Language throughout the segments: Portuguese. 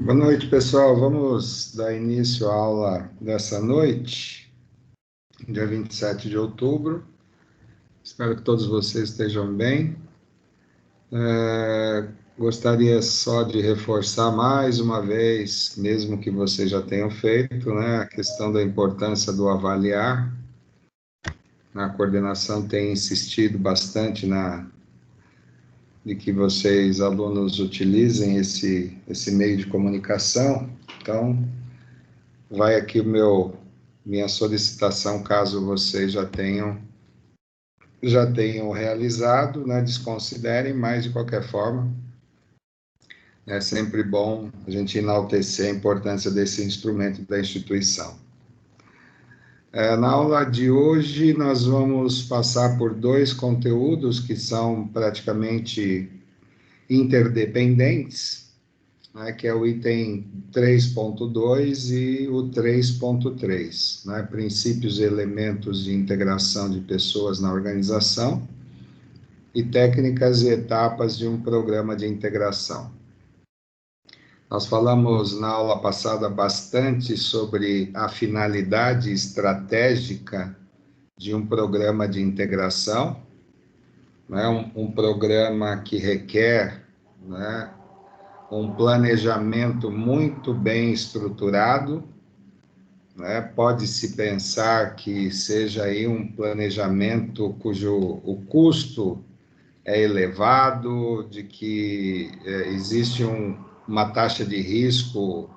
Boa noite, pessoal. Vamos dar início à aula dessa noite, dia 27 de outubro. Espero que todos vocês estejam bem. Gostaria só de reforçar mais uma vez, mesmo que vocês já tenham feito, né, a questão da importância do avaliar. A coordenação tem insistido bastante de que vocês, alunos, utilizem esse meio de comunicação. Então, vai aqui minha solicitação, caso vocês já tenham realizado, né, desconsiderem, mas de qualquer forma, é sempre bom a gente enaltecer a importância desse instrumento da instituição. Na aula de hoje, nós vamos passar por dois conteúdos que são praticamente interdependentes, né, que é o item 3.2 e o 3.3, né, princípios e elementos de integração de pessoas na organização e técnicas e etapas de um programa de integração. Nós falamos na aula passada bastante sobre a finalidade estratégica de um programa de integração, né, um programa que requer, né, um planejamento muito bem estruturado, né? Pode-se pensar que seja aí um planejamento cujo o custo é elevado, de que existe uma taxa de risco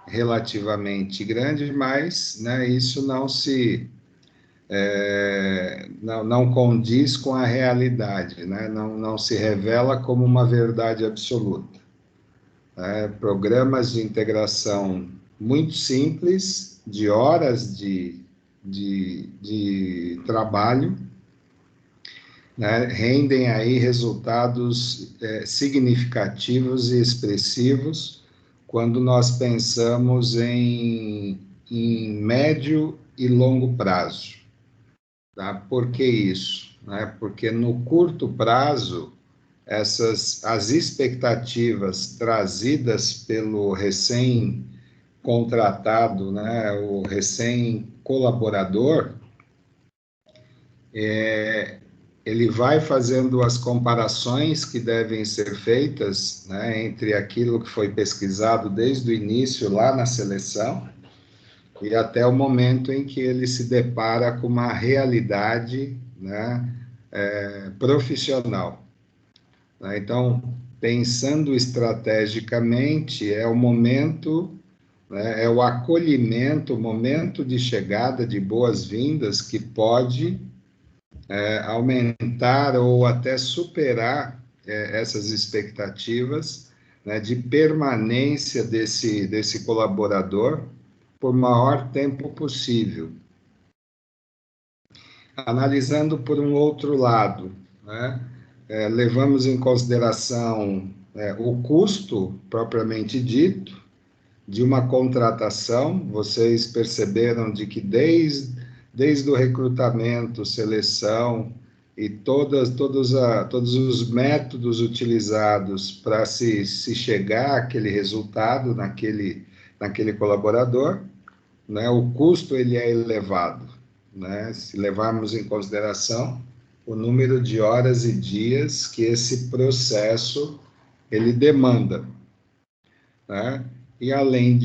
relativamente grande, mas, né, isso não condiz com a realidade, né? Não se revela como uma verdade absoluta. Programas de integração muito simples, de horas de trabalho, né, rendem aí resultados significativos e expressivos quando nós pensamos em médio e longo prazo. Tá? Por que isso? Porque no curto prazo, as expectativas trazidas pelo recém-contratado, né, o recém-colaborador, ele vai fazendo as comparações que devem ser feitas, né, entre aquilo que foi pesquisado desde o início, lá na seleção, e até o momento em que ele se depara com uma realidade, né, profissional. Então, pensando estrategicamente, é o momento, né, é o acolhimento, o momento de chegada de boas-vindas que pode aumentar ou até superar essas expectativas, né, de permanência desse colaborador por maior tempo possível. Analisando por um outro lado, né, levamos em consideração o custo propriamente dito de uma contratação. Vocês perceberam de que desde o recrutamento, seleção e todos os métodos utilizados para se chegar àquele resultado naquele colaborador, né, o custo ele é elevado, né, se levarmos em consideração o número de horas e dias que esse processo ele demanda, né? E além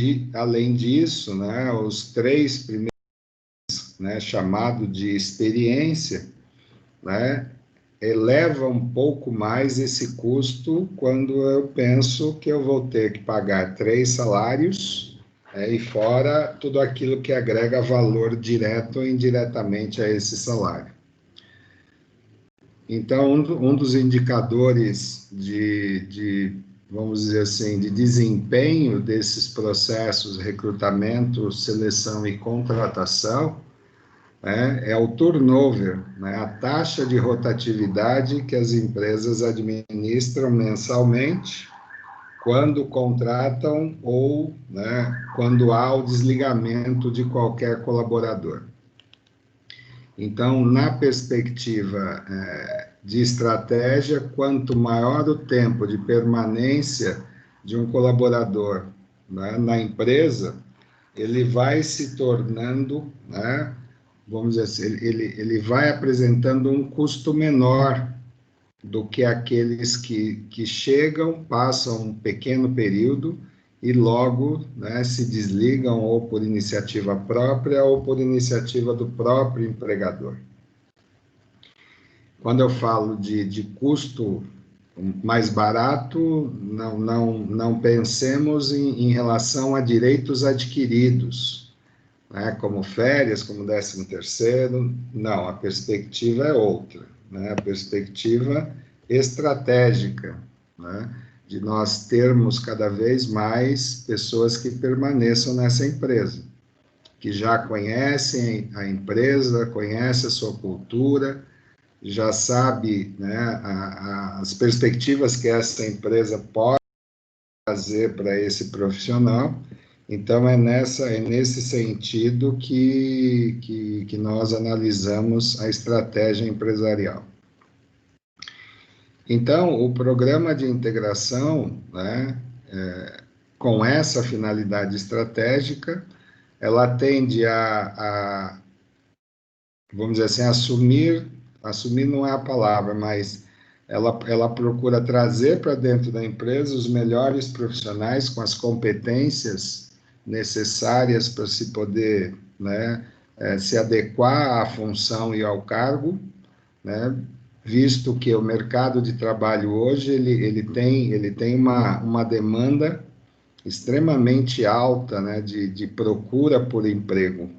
disso, né, os 3 primeiros, né, chamado de experiência, né, eleva um pouco mais esse custo quando eu penso que eu vou ter que pagar 3 salários, e fora tudo aquilo que agrega valor direto ou indiretamente a esse salário. Então, um dos indicadores vamos dizer assim, de desempenho desses processos, recrutamento, seleção e contratação, é o turnover, né, a taxa de rotatividade que as empresas administram mensalmente quando contratam ou, né, quando há o desligamento de qualquer colaborador. Então, na perspectiva de estratégia, quanto maior o tempo de permanência de um colaborador né, na empresa, ele vai se tornando, né, vamos dizer assim, ele vai apresentando um custo menor do que aqueles que chegam, passam um pequeno período e logo, né, se desligam ou por iniciativa própria ou por iniciativa do próprio empregador. Quando eu falo de custo mais barato, não pensemos em relação a direitos adquiridos, né, como férias, como 13º, não, a perspectiva é outra, né, a perspectiva estratégica, né, de nós termos cada vez mais pessoas que permaneçam nessa empresa, que já conhecem a empresa, conhecem a sua cultura, já sabe, né, as perspectivas que essa empresa pode fazer para esse profissional. Então, é nesse sentido que nós analisamos a estratégia empresarial. Então, o programa de integração, né, com essa finalidade estratégica, ela tende vamos dizer assim, assumir não é a palavra, mas ela procura trazer para dentro da empresa os melhores profissionais com as competências necessárias para se poder, né, se adequar à função e ao cargo, né, visto que o mercado de trabalho hoje ele tem uma demanda extremamente alta, né, de procura por emprego.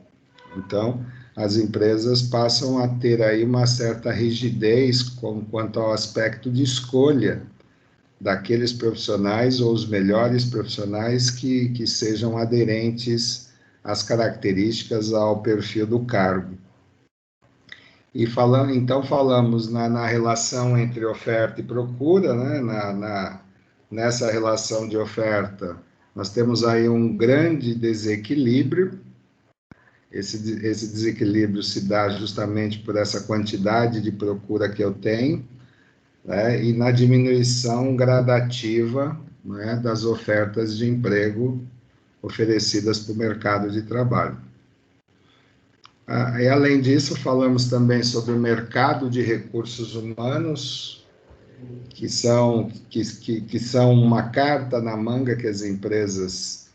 Então, as empresas passam a ter aí uma certa rigidez quanto ao aspecto de escolha daqueles profissionais ou os melhores profissionais que sejam aderentes às características, ao perfil do cargo. E então falamos na relação entre oferta e procura, né? Nessa relação de oferta, nós temos aí um grande desequilíbrio. Esse desequilíbrio se dá justamente por essa quantidade de procura que eu tenho, né? E na diminuição gradativa, né, das ofertas de emprego oferecidas para o mercado de trabalho. E além disso, falamos também sobre o mercado de recursos humanos, que são uma carta na manga que as empresas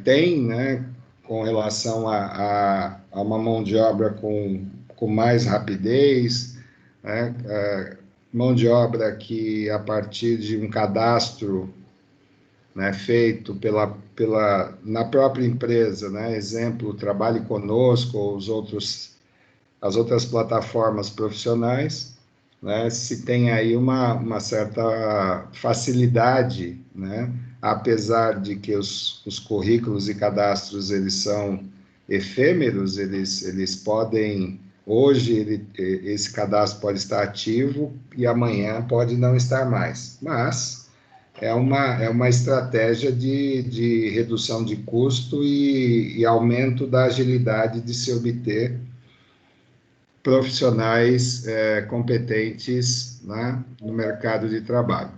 têm, né, com relação a uma mão de obra com mais rapidez, né, mão de obra que, a partir de um cadastro, né, feito na própria empresa, né, exemplo, Trabalhe Conosco ou as outras plataformas profissionais, né, se tem aí uma certa facilidade, né, apesar de que os currículos e cadastros eles são efêmeros, eles podem, hoje esse cadastro pode estar ativo e amanhã pode não estar mais, mas é uma estratégia de redução de custo e aumento da agilidade de se obter profissionais competentes, né, no mercado de trabalho.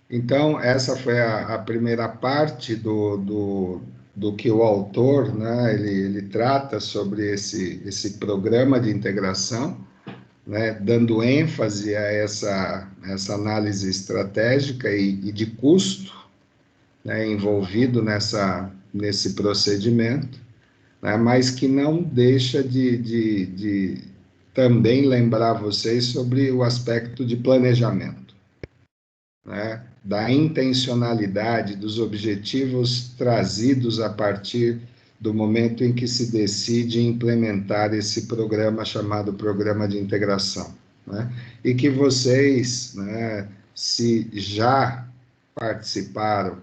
Então, essa foi a primeira parte do que o autor, né, ele trata sobre esse programa de integração, né, dando ênfase a essa análise estratégica e de custo, né, envolvido nesse procedimento, né, mas que não deixa de também lembrar vocês sobre o aspecto de planejamento, né, da intencionalidade, dos objetivos trazidos a partir do momento em que se decide implementar esse programa chamado Programa de Integração, né, e que vocês, né, se já participaram,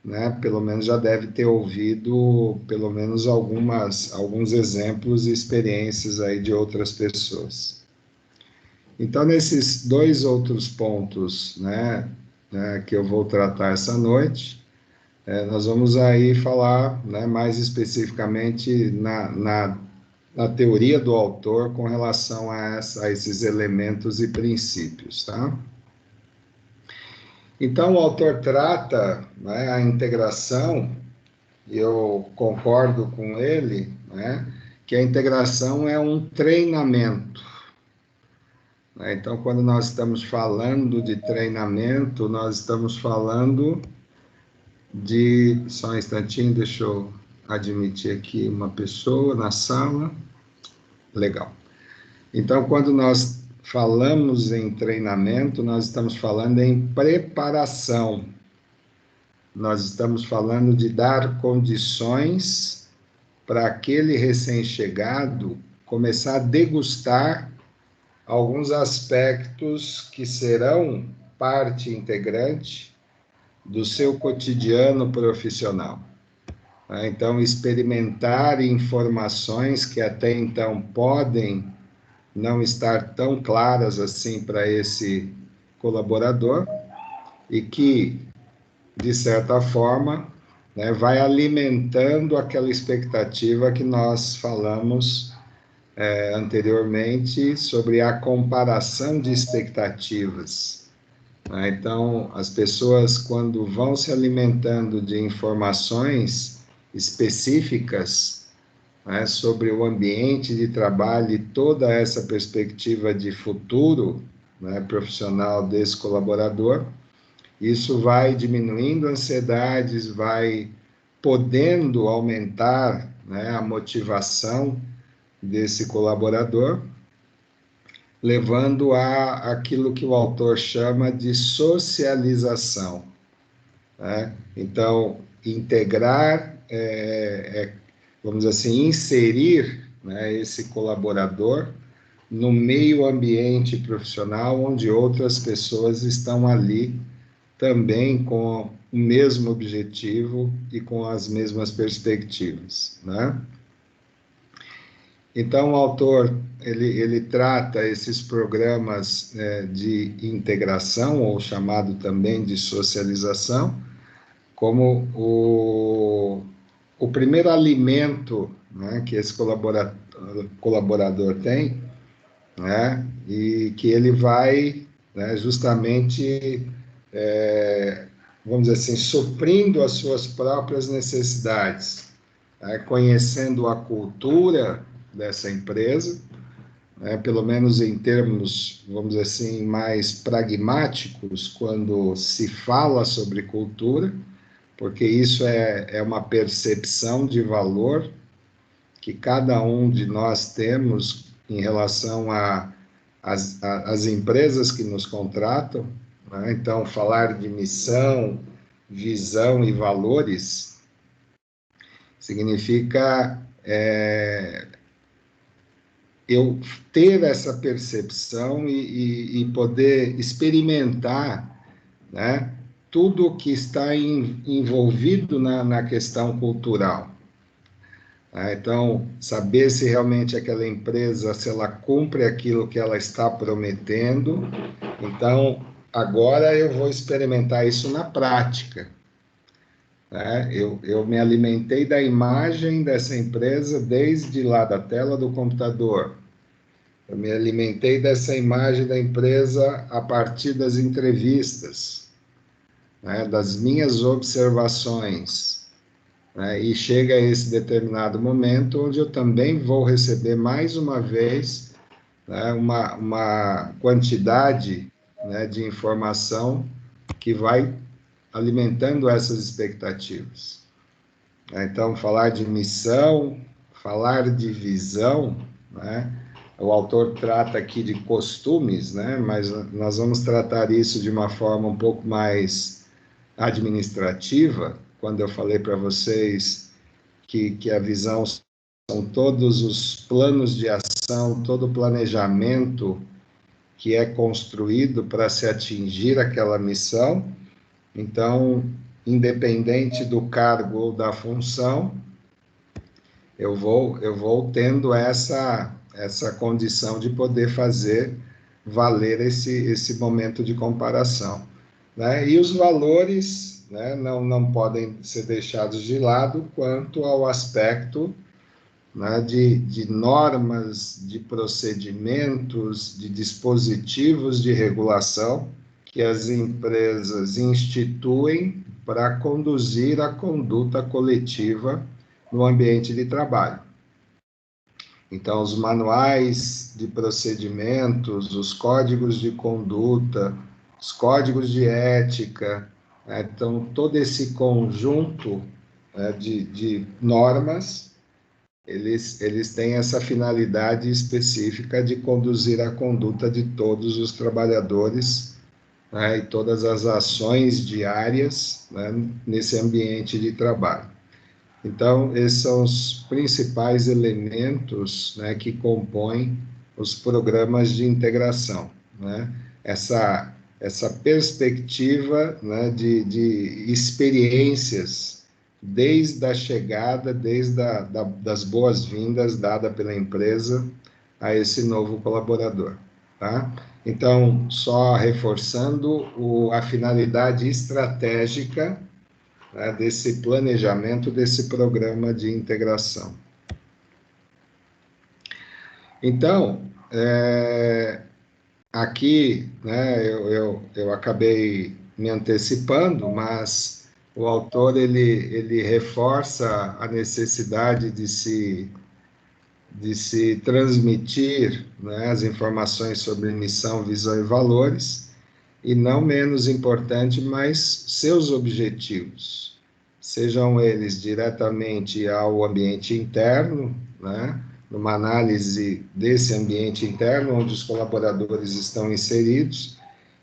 né, pelo menos já deve ter ouvido pelo menos alguns exemplos e experiências aí de outras pessoas. Então, nesses dois outros pontos, né, que eu vou tratar essa noite, nós vamos aí falar, né, mais especificamente na teoria do autor com relação a esses elementos e princípios, tá? Então, o autor trata, né, a integração, e eu concordo com ele, né, que a integração é um treinamento. Né? Então, quando nós estamos falando de treinamento, nós estamos falando de... Só um instantinho, deixa eu admitir aqui uma pessoa na sala. Legal. Então, quando nós falamos em treinamento, nós estamos falando em preparação. Nós estamos falando de dar condições para aquele recém-chegado começar a degustar alguns aspectos que serão parte integrante do seu cotidiano profissional. Então, experimentar informações que até então podem não estar tão claras assim para esse colaborador e que, de certa forma, né, vai alimentando aquela expectativa que nós falamos anteriormente sobre a comparação de expectativas. Né? Então, as pessoas, quando vão se alimentando de informações específicas, né, sobre o ambiente de trabalho e toda essa perspectiva de futuro, né, profissional desse colaborador, isso vai diminuindo ansiedades, vai podendo aumentar, né, a motivação desse colaborador, levando a aquilo que o autor chama de socialização. Né? Então, integrar, vamos dizer assim, inserir, né, esse colaborador no meio ambiente profissional onde outras pessoas estão ali também com o mesmo objetivo e com as mesmas perspectivas, né? Então, o autor, ele trata esses programas de integração, ou chamado também de socialização, como o primeiro alimento, né, que esse colaborador tem, né, e que ele vai, né, justamente, vamos dizer assim, suprindo as suas próprias necessidades, né, conhecendo a cultura dessa empresa, né, pelo menos em termos, vamos dizer assim, mais pragmáticos, quando se fala sobre cultura, porque isso é uma percepção de valor que cada um de nós temos em relação às empresas que nos contratam, né? Então, falar de missão, visão e valores significa eu ter essa percepção e poder experimentar, né, tudo o que está envolvido na questão cultural. Então, saber se realmente aquela empresa, se ela cumpre aquilo que ela está prometendo. Então, agora eu vou experimentar isso na prática. Né? Eu me alimentei da imagem dessa empresa desde lá da tela do computador. Eu me alimentei dessa imagem da empresa a partir das entrevistas, né, das minhas observações. Né, e chega esse determinado momento onde eu também vou receber mais uma vez, né, uma quantidade, né, de informação que vai alimentando essas expectativas. Então, falar de missão, falar de visão, né? O autor trata aqui de costumes, né? Mas nós vamos tratar isso de uma forma um pouco mais administrativa, quando eu falei para vocês que a visão são todos os planos de ação, todo o planejamento que é construído para se atingir aquela missão. Então, independente do cargo ou da função, eu vou tendo essa condição de poder fazer valer esse momento de comparação. Né? E os valores, né, não podem ser deixados de lado quanto ao aspecto, né, de normas, de procedimentos, de dispositivos de regulação que as empresas instituem para conduzir a conduta coletiva no ambiente de trabalho. Então, os manuais de procedimentos, os códigos de conduta, os códigos de ética, né? Então, todo esse conjunto, né, de normas, eles têm essa finalidade específica de conduzir a conduta de todos os trabalhadores, né, e todas as ações diárias, né, nesse ambiente de trabalho. Então, esses são os principais elementos, né, que compõem os programas de integração, né? Essa perspectiva, né, de experiências desde a chegada, das boas-vindas dada pela empresa a esse novo colaborador, tá? Então, só reforçando a finalidade estratégica, né, desse planejamento, desse programa de integração. Então, aqui, né, eu acabei me antecipando, mas o autor ele reforça a necessidade de se transmitir, né, as informações sobre missão, visão e valores, e não menos importante, mas seus objetivos, sejam eles diretamente ao ambiente interno, né, numa análise desse ambiente interno, onde os colaboradores estão inseridos,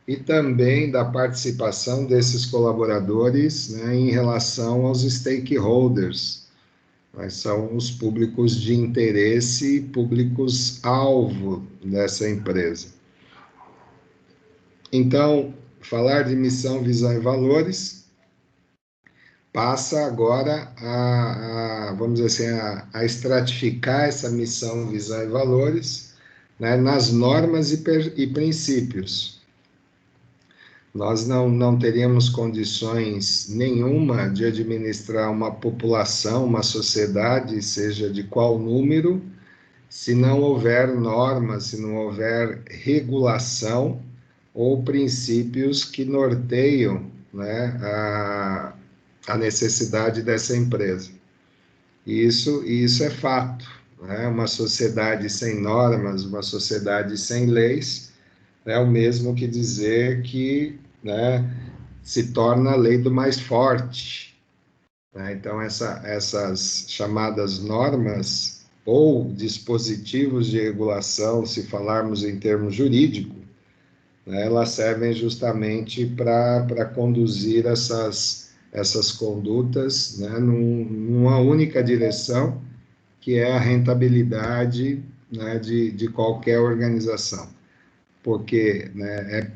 e também da participação desses colaboradores, né, em relação aos stakeholders, né, são os públicos de interesse, públicos-alvo dessa empresa. Então, falar de missão, visão e valores passa agora vamos dizer assim, a estratificar essa missão, visão e valores, né, nas normas e princípios. Nós não teríamos condições nenhuma de administrar uma população, uma sociedade, seja de qual número, se não houver normas, se não houver regulação ou princípios que norteiam, né, a necessidade dessa empresa. Isso é fato, né? Uma sociedade sem normas, uma sociedade sem leis, é o mesmo que dizer que, né, se torna a lei do mais forte, né? Então, essas chamadas normas ou dispositivos de regulação, se falarmos em termos jurídicos, né, elas servem justamente para conduzir essas condutas, né, numa única direção, que é a rentabilidade, né, de qualquer organização. Porque, né,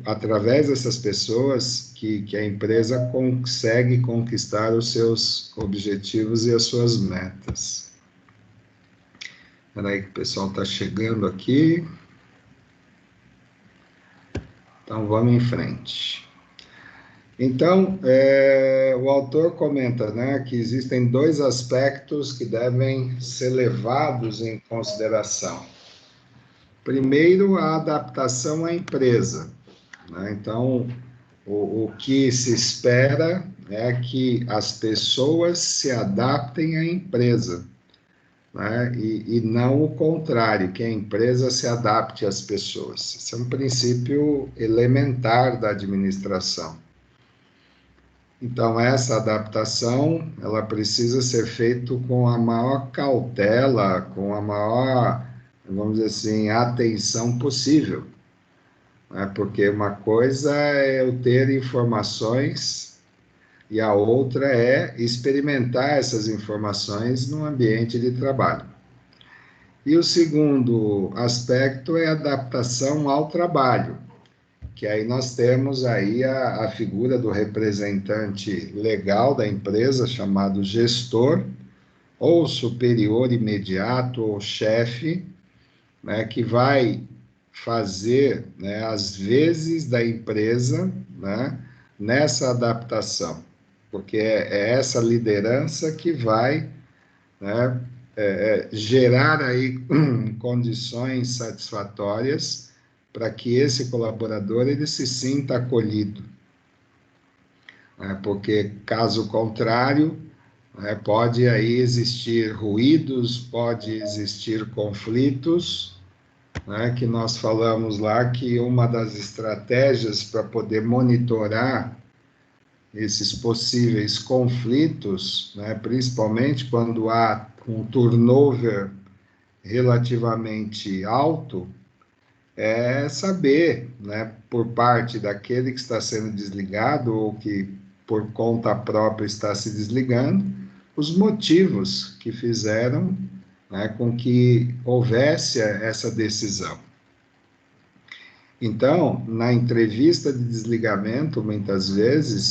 através dessas pessoas que a empresa consegue conquistar os seus objetivos e as suas metas. Espera aí que o pessoal está chegando aqui. Então, vamos em frente. Então, o autor comenta, né, que existem dois aspectos que devem ser levados em consideração. Primeiro, a adaptação à empresa, né? Então, o que se espera é que as pessoas se adaptem à empresa, né? E não o contrário, que a empresa se adapte às pessoas. Esse é um princípio elementar da administração. Então, essa adaptação, ela precisa ser feita com a maior cautela, com a maior, vamos dizer assim, atenção possível, né? Porque uma coisa é eu ter informações e a outra é experimentar essas informações no ambiente de trabalho. E o segundo aspecto é a adaptação ao trabalho, que aí nós temos aí a figura do representante legal da empresa, chamado gestor, ou superior imediato, ou chefe, né, que vai fazer, né, as vezes da empresa, né, nessa adaptação, porque é essa liderança que vai, né, gerar aí condições satisfatórias para que esse colaborador ele se sinta acolhido, né? Porque, caso contrário, né, pode aí existir ruídos, pode existir conflitos, né, que nós falamos lá que uma das estratégias para poder monitorar esses possíveis conflitos, né, principalmente quando há um turnover relativamente alto, é saber, né, por parte daquele que está sendo desligado ou que por conta própria está se desligando, os motivos que fizeram, né, com que houvesse essa decisão. Então, na entrevista de desligamento, muitas vezes,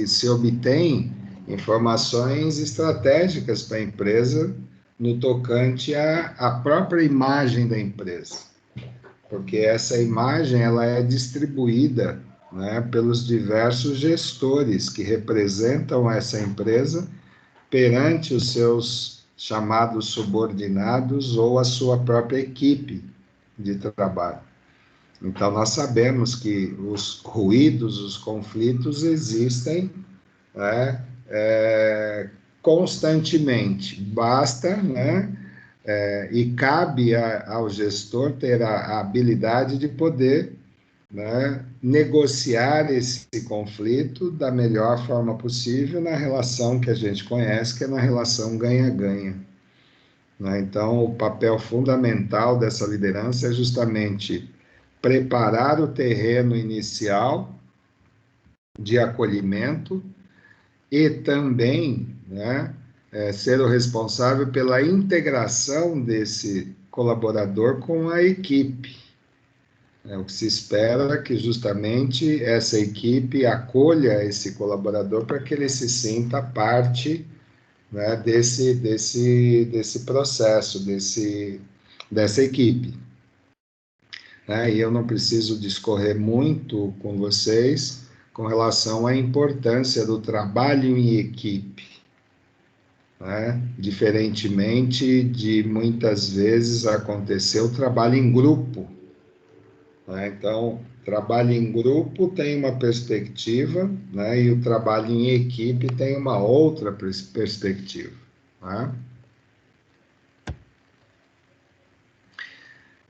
se obtém informações estratégicas para a empresa no tocante à própria imagem da empresa, porque essa imagem ela é distribuída, né, pelos diversos gestores que representam essa empresa perante os seus chamados subordinados ou a sua própria equipe de trabalho. Então, nós sabemos que os ruídos, os conflitos existem, né, constantemente. Basta, né, e cabe ao gestor ter a habilidade de poder, né, negociar esse conflito da melhor forma possível na relação que a gente conhece, que é na relação ganha-ganha, né? Então, o papel fundamental dessa liderança é justamente preparar o terreno inicial de acolhimento e também, né, ser o responsável pela integração desse colaborador com a equipe. O que se espera é que justamente essa equipe acolha esse colaborador para que ele se sinta parte, né, desse processo, dessa equipe. Né? E eu não preciso discorrer muito com vocês com relação à importância do trabalho em equipe, né? Diferentemente de muitas vezes acontecer o trabalho em grupo, né? Então, trabalho em grupo tem uma perspectiva, né? E o trabalho em equipe tem uma outra perspectiva, né?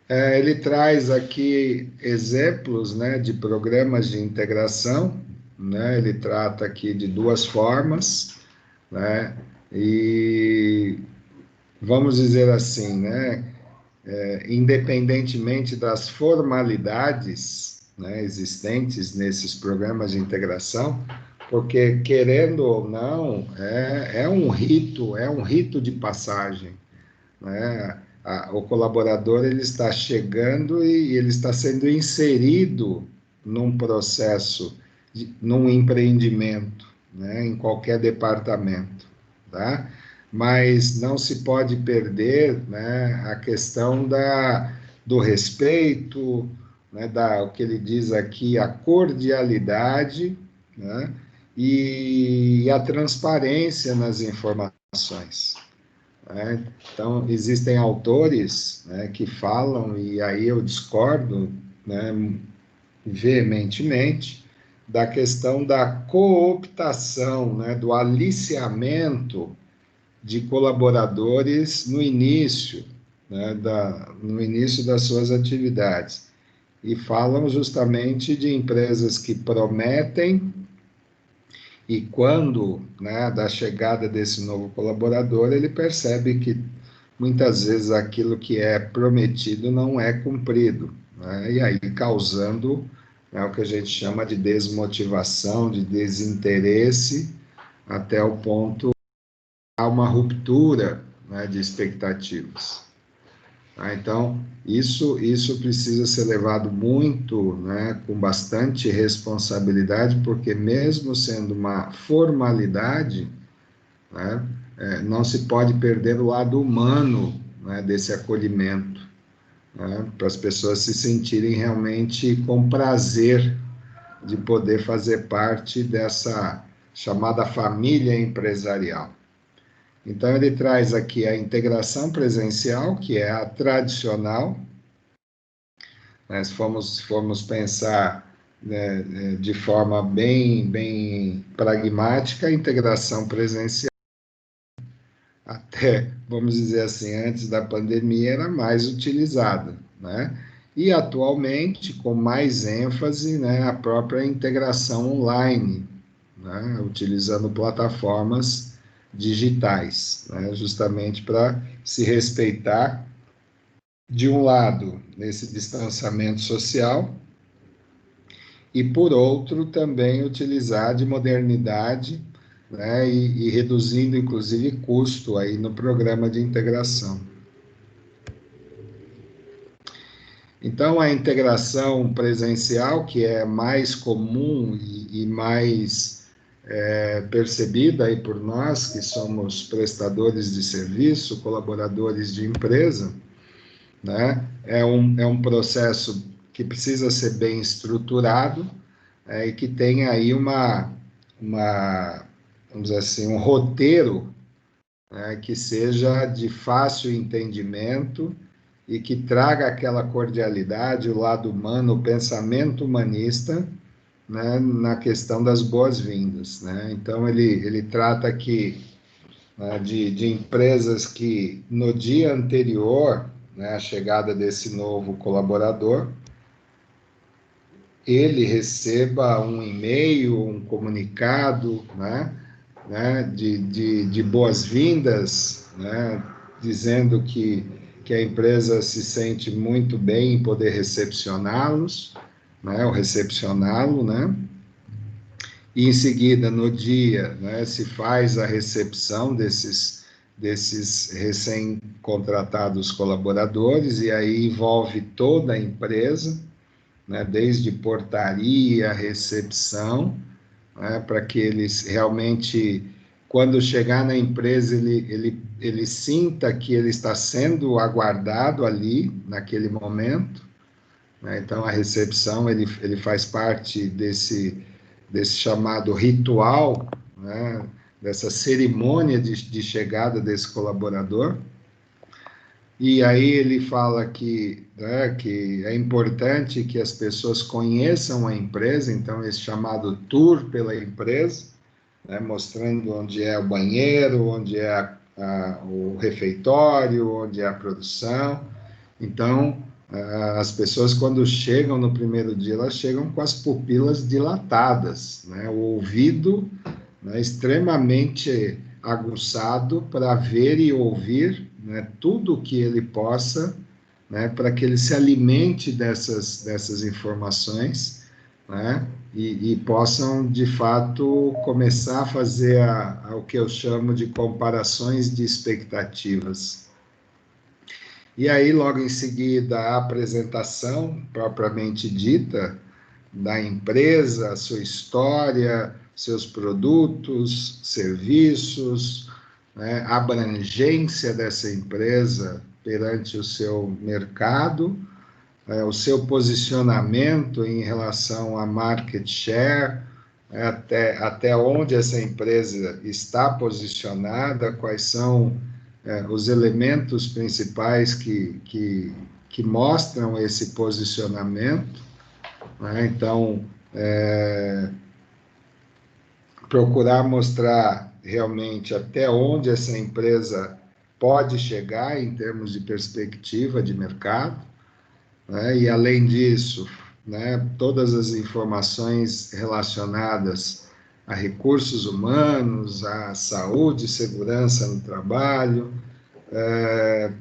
Ele traz aqui exemplos, né, de programas de integração, né? Ele trata aqui de duas formas, né? E vamos dizer assim, né? Independentemente das formalidades, né, existentes nesses programas de integração, porque querendo ou não, é um rito de passagem, né? O colaborador ele está chegando e ele está sendo inserido num processo, num empreendimento, né? Em qualquer departamento, tá? Mas não se pode perder, né, a questão do respeito, né, o que ele diz aqui, a cordialidade, né, e a transparência nas informações, né? Então, existem autores, né, que falam, e aí eu discordo, né, veementemente, da questão da cooptação, né, do aliciamento de colaboradores no início, né, no início das suas atividades. E falam justamente de empresas que prometem e quando, né, da chegada desse novo colaborador, ele percebe que muitas vezes aquilo que é prometido não é cumprido, né? E aí causando, né, o que a gente chama de desmotivação, de desinteresse, até o ponto há uma ruptura, né, de expectativas. Tá? Então, isso precisa ser levado muito, né, com bastante responsabilidade, porque mesmo sendo uma formalidade, né, não se pode perder o lado humano, né, desse acolhimento, né, para as pessoas se sentirem realmente com prazer de poder fazer parte dessa chamada família empresarial. Então, ele traz aqui a integração presencial, que é a tradicional, né? Se formos pensar, né, de forma bem pragmática, a integração presencial, até, vamos dizer assim, antes da pandemia, era mais utilizada, né? E atualmente, com mais ênfase, né, a própria integração online, né, utilizando plataformas digitais, né, justamente para se respeitar, de um lado, nesse distanciamento social, e por outro, também utilizar de modernidade, né, e reduzindo, inclusive, custo aí no programa de integração. Então, a integração presencial, que é mais comum e mais percebida aí por nós, que somos prestadores de serviço, colaboradores de empresa, né? É um processo que precisa ser bem estruturado, e que tem aí vamos dizer assim, um roteiro, né, que seja de fácil entendimento e que traga aquela cordialidade, o lado humano, o pensamento humanista, né, na questão das boas-vindas, né? Então, ele trata aqui, né, de empresas que, no dia anterior, né, à chegada desse novo colaborador, ele receba um e-mail, um comunicado, de boas-vindas, né, dizendo que a empresa se sente muito bem em poder recepcioná-los, né, ou recepcioná-lo, né? E em seguida, no dia, né, se faz a recepção desses recém-contratados colaboradores, e aí envolve toda a empresa, né, desde portaria, recepção, né, para que eles realmente, quando chegar na empresa, ele sinta que ele está sendo aguardado ali, naquele momento, né? Então, a recepção, ele faz parte desse chamado ritual, né, dessa cerimônia de chegada desse colaborador. E aí ele fala que, né, que é importante que as pessoas conheçam a empresa, então esse chamado tour pela empresa, né, mostrando onde é o banheiro, onde é o refeitório, onde é a produção. Então, as pessoas, quando chegam no primeiro dia, elas chegam com as pupilas dilatadas, né, o ouvido, né, extremamente aguçado para ver e ouvir, né, tudo o que ele possa, né, para que ele se alimente dessas informações, né, e possam, de fato, começar a fazer o que eu chamo de comparações de expectativas. E aí, logo em seguida, a apresentação propriamente dita da empresa, sua história, seus produtos, serviços, né, a abrangência dessa empresa perante o seu mercado, o seu posicionamento em relação a market share, até onde essa empresa está posicionada, quais são os elementos principais que mostram esse posicionamento, né? Então, procurar mostrar realmente até onde essa empresa pode chegar em termos de perspectiva de mercado, né? E, além disso, né, todas as informações relacionadas a recursos humanos, a saúde e segurança no trabalho,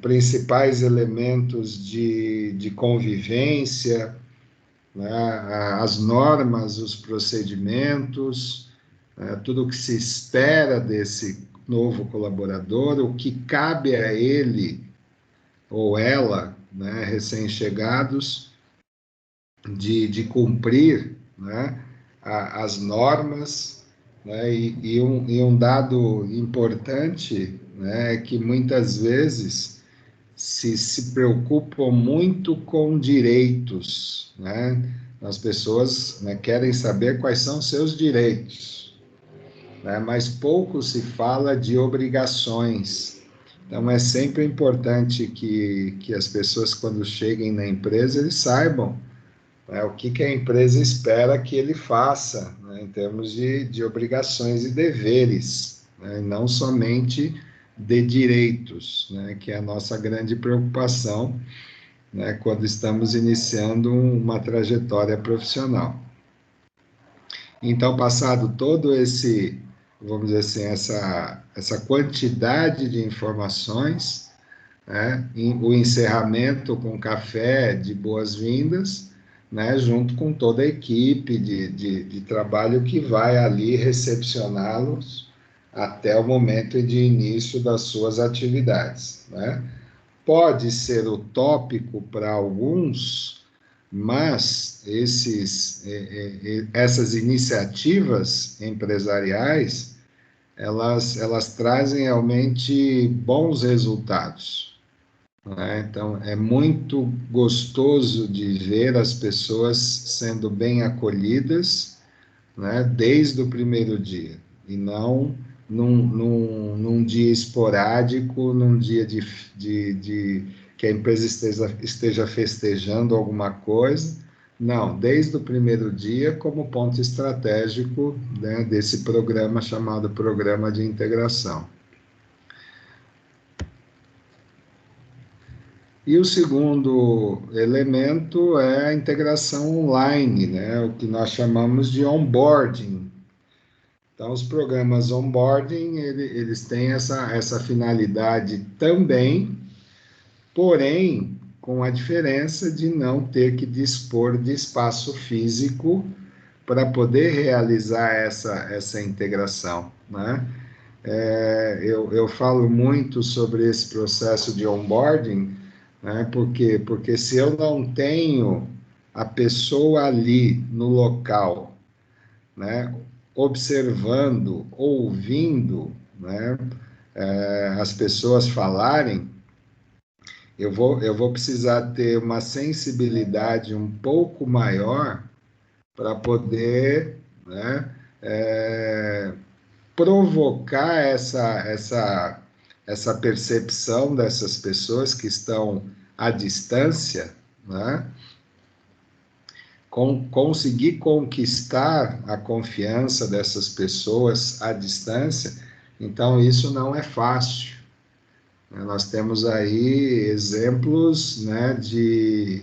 principais elementos de convivência, né, as normas, os procedimentos, tudo o que se espera desse novo colaborador, o que cabe a ele ou ela, né, recém-chegados, de cumprir, né, as normas, né, e um dado importante, né, é que muitas vezes se preocupam muito com direitos, né? As pessoas, né, querem saber quais são seus direitos, né? Mas pouco se fala de obrigações. Então, é sempre importante que as pessoas, quando cheguem na empresa, eles saibam, né, o que a empresa espera que ele faça, né, em termos de obrigações e deveres, né, e não somente de direitos, né, que é a nossa grande preocupação, né, quando estamos iniciando uma trajetória profissional. Então, passado todo esse, vamos dizer assim, essa quantidade de informações, né, o encerramento com café de boas-vindas, né, junto com toda a equipe de trabalho que vai ali recepcioná-los até o momento de início das suas atividades, né? Pode ser utópico para alguns, mas essas iniciativas empresariais, elas trazem realmente bons resultados, né? Então, é muito gostoso de ver as pessoas sendo bem acolhidas, né, desde o primeiro dia, e não num dia esporádico, num dia que a empresa esteja festejando alguma coisa. Não, desde o primeiro dia, como ponto estratégico, né, desse programa chamado Programa de Integração. E o segundo elemento é a integração online, né, o que nós chamamos de onboarding. Então, os programas onboarding, eles têm essa finalidade também, porém, com a diferença de não ter que dispor de espaço físico para poder realizar essa integração, né? Eu falo muito sobre esse processo de onboarding, né? Porque se eu não tenho a pessoa ali no local, né, observando, ouvindo, né, as pessoas falarem, eu vou precisar ter uma sensibilidade um pouco maior para poder, né, provocar essa percepção dessas pessoas que estão à distância, né, conseguir conquistar a confiança dessas pessoas à distância, então isso não é fácil. Nós temos aí exemplos, né, de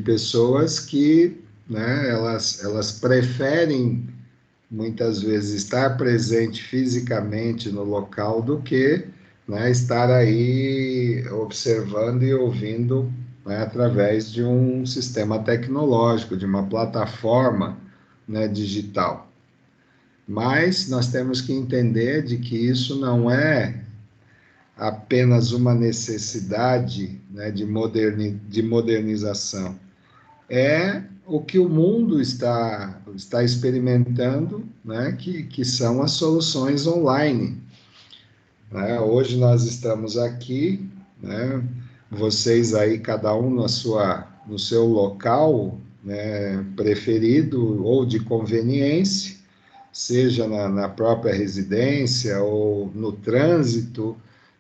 pessoas que, né, elas preferem muitas vezes estar presente fisicamente no local do que, né, estar aí observando e ouvindo, né, através de um sistema tecnológico, de uma plataforma, né, digital. Mas nós temos que entender de que isso não é apenas uma necessidade, né, de modernização. É o que o mundo está experimentando, né, que são as soluções online. Né? Hoje nós estamos aqui, né, vocês aí, cada um no seu local, né, preferido ou de conveniência, seja na própria residência ou no trânsito,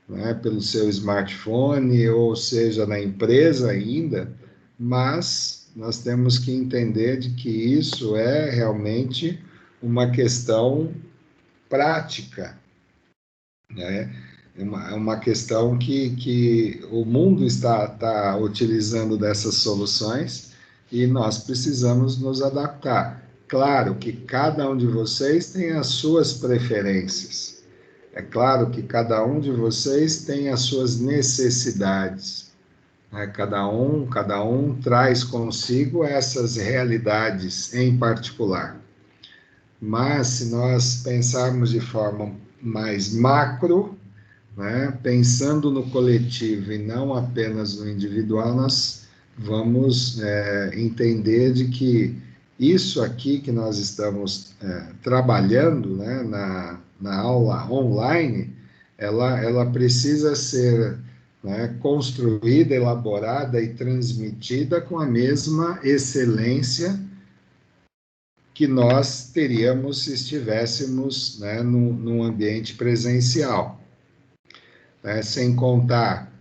né, pelo seu smartphone, ou seja, na empresa ainda, mas nós temos que entender de que isso é realmente uma questão prática, né? É uma questão que o mundo está utilizando dessas soluções e nós precisamos nos adaptar. Claro que cada um de vocês tem as suas preferências. É claro que cada um de vocês tem as suas necessidades, né? Cada um traz consigo essas realidades em particular. Mas se nós pensarmos de forma mais macro, né, pensando no coletivo e não apenas no individual, nós vamos entender de que isso aqui que nós estamos trabalhando, né, na aula online, ela precisa ser, né, construída, elaborada e transmitida com a mesma excelência que nós teríamos se estivéssemos, né, num ambiente presencial. né? Sem contar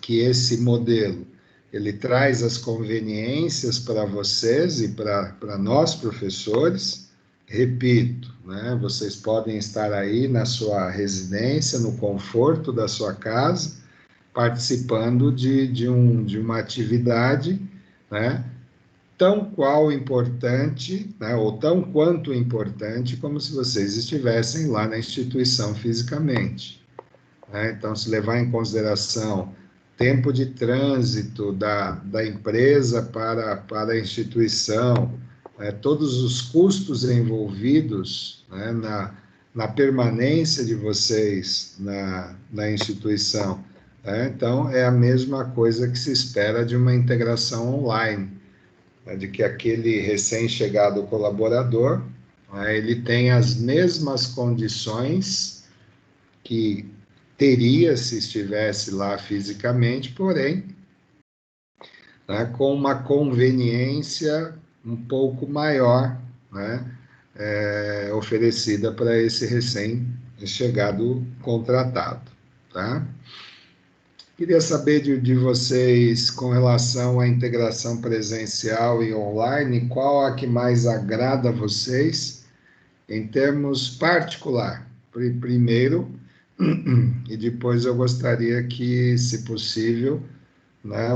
que esse modelo ele traz as conveniências para vocês e para nós, professores. Repito, né? Vocês podem estar aí na sua residência, no conforto da sua casa, participando de uma atividade, né? Tão qual importante, né? Ou tão quanto importante, como se vocês estivessem lá na instituição fisicamente, né? Então, se levar em consideração tempo de trânsito da empresa para a instituição, né, todos os custos envolvidos, né, na permanência de vocês na instituição, né? Então, é a mesma coisa que se espera de uma integração online, né, de que aquele recém-chegado colaborador, né, ele tem as mesmas condições que teria se estivesse lá fisicamente, porém, né, com uma conveniência um pouco maior, né, oferecida para esse recém-chegado contratado, tá? Queria saber de vocês com relação à integração presencial e online, qual a que mais agrada a vocês em termos particular? Primeiro, e depois eu gostaria que, se possível, né,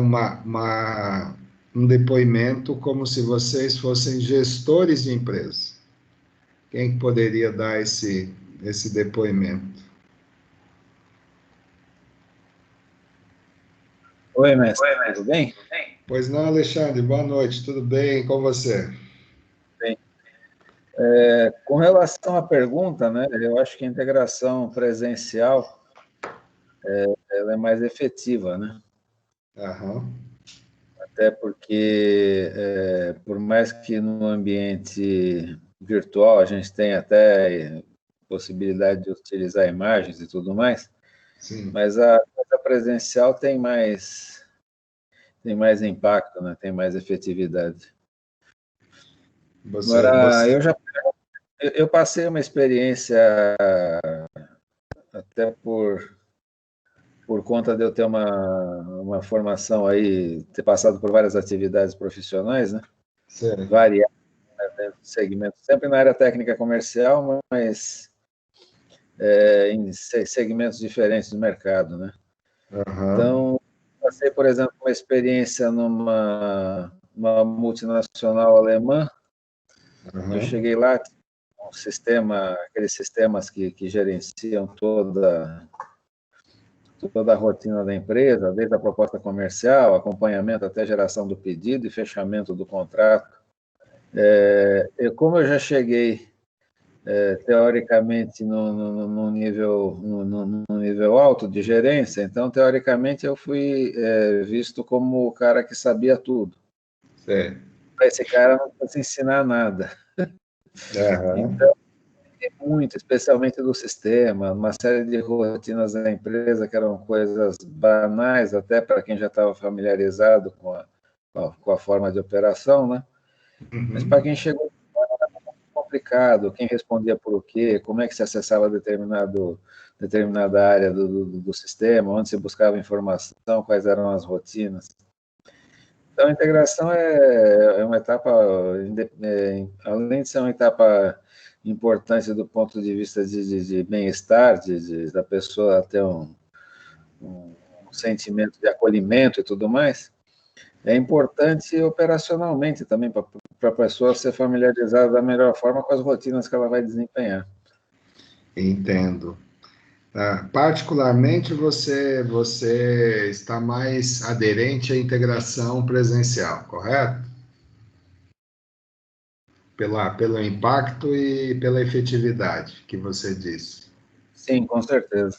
um depoimento como se vocês fossem gestores de empresa. Quem poderia dar esse depoimento? Oi, mestre, tudo bem? Pois não, Alexandre, boa noite, tudo bem com você? Bem. Com relação à pergunta, né, eu acho que a integração presencial ela é mais efetiva, né? Aham, Até porque, por mais que no ambiente virtual a gente tenha até possibilidade de utilizar imagens e tudo mais, sim. mas a presencial tem mais impacto, né? Tem mais efetividade. Agora, Você... eu passei uma experiência até por conta de eu ter uma formação aí, ter passado por várias atividades profissionais, né? Sério. Variadas, né, dentro do segmento, sempre na área técnica comercial, mas em segmentos diferentes do mercado, né? Aham, Então, passei, por exemplo, uma experiência uma multinacional alemã. Eu aham, cheguei lá, um sistema, aqueles sistemas que gerenciam toda a rotina da empresa, desde a proposta comercial, acompanhamento até geração do pedido e fechamento do contrato. Como eu já cheguei, teoricamente, no nível alto de gerência, então, teoricamente, eu fui visto como o cara que sabia tudo. sério. Para esse cara, não precisa ensinar nada. Aham, Então, muito, especialmente do sistema, uma série de rotinas da empresa que eram coisas banais, até para quem já estava familiarizado com a forma de operação, né? Mas para uhum, quem chegou, era muito complicado, quem respondia por o quê, como é que se acessava determinada área do sistema, onde se buscava informação, quais eram as rotinas. Então, a integração é uma etapa, além de ser uma etapa importante do ponto de vista de bem-estar, da pessoa ter um sentimento de acolhimento e tudo mais, é importante operacionalmente também, para a pessoa ser familiarizada da melhor forma com as rotinas que ela vai desempenhar. entendo. Particularmente, você está mais aderente à integração presencial, correto? Pelo impacto e pela efetividade que você disse. Sim, com certeza.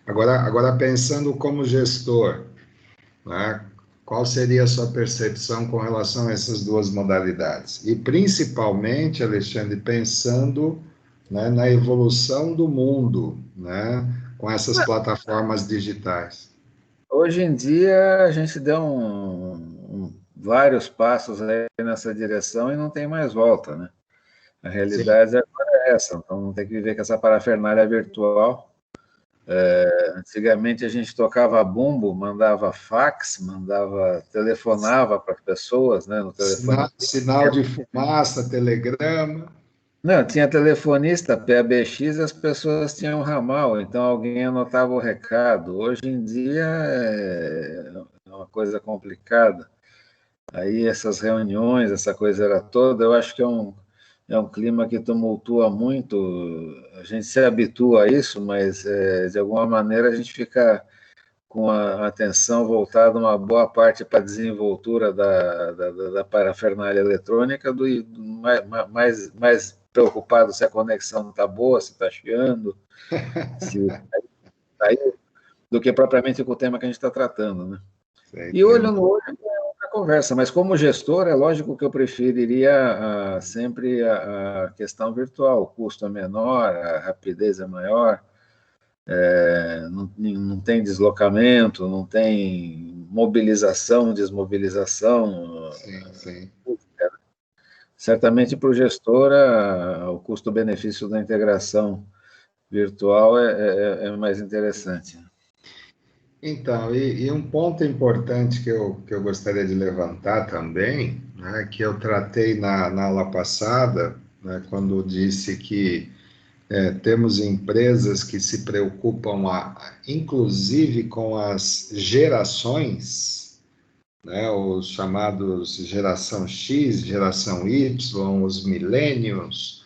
Agora pensando como gestor, né, qual seria a sua percepção com relação a essas duas modalidades? E principalmente, Alexandre, pensando, né, na evolução do mundo, né, com essas plataformas digitais. Hoje em dia, a gente deu vários passos aí nessa direção e não tem mais volta, né? A Sim. realidade agora é essa, então não tem que viver com essa parafernália virtual Antigamente a gente tocava bumbo, mandava fax, telefonava para as pessoas, né, no telefone. Sinal de fumaça, telegrama. Não, tinha telefonista, PABX, as pessoas tinham ramal, então alguém anotava o recado. Hoje em dia é uma coisa complicada. Aí essas reuniões, essa coisa era toda, eu acho que é um clima que tumultua muito. A gente se habitua a isso, mas de alguma maneira a gente fica com a atenção voltada uma boa parte para a desenvoltura da parafernália eletrônica, mais preocupado se a conexão está boa, se está chiando, se saiu, do que propriamente com o tema que a gente está tratando, né? E olho no olho é outra conversa, mas como gestor, é lógico que eu preferiria sempre a questão virtual, o custo é menor, a rapidez é maior, não tem deslocamento, não tem mobilização, desmobilização. Sim, sim. Certamente para o gestor, o custo-benefício da integração virtual é mais interessante. Então, e um ponto importante que eu gostaria de levantar também, né, que eu tratei na aula passada, né, quando disse que temos empresas que se preocupam, inclusive, com as gerações, né, os chamados geração X, geração Y, os millennials,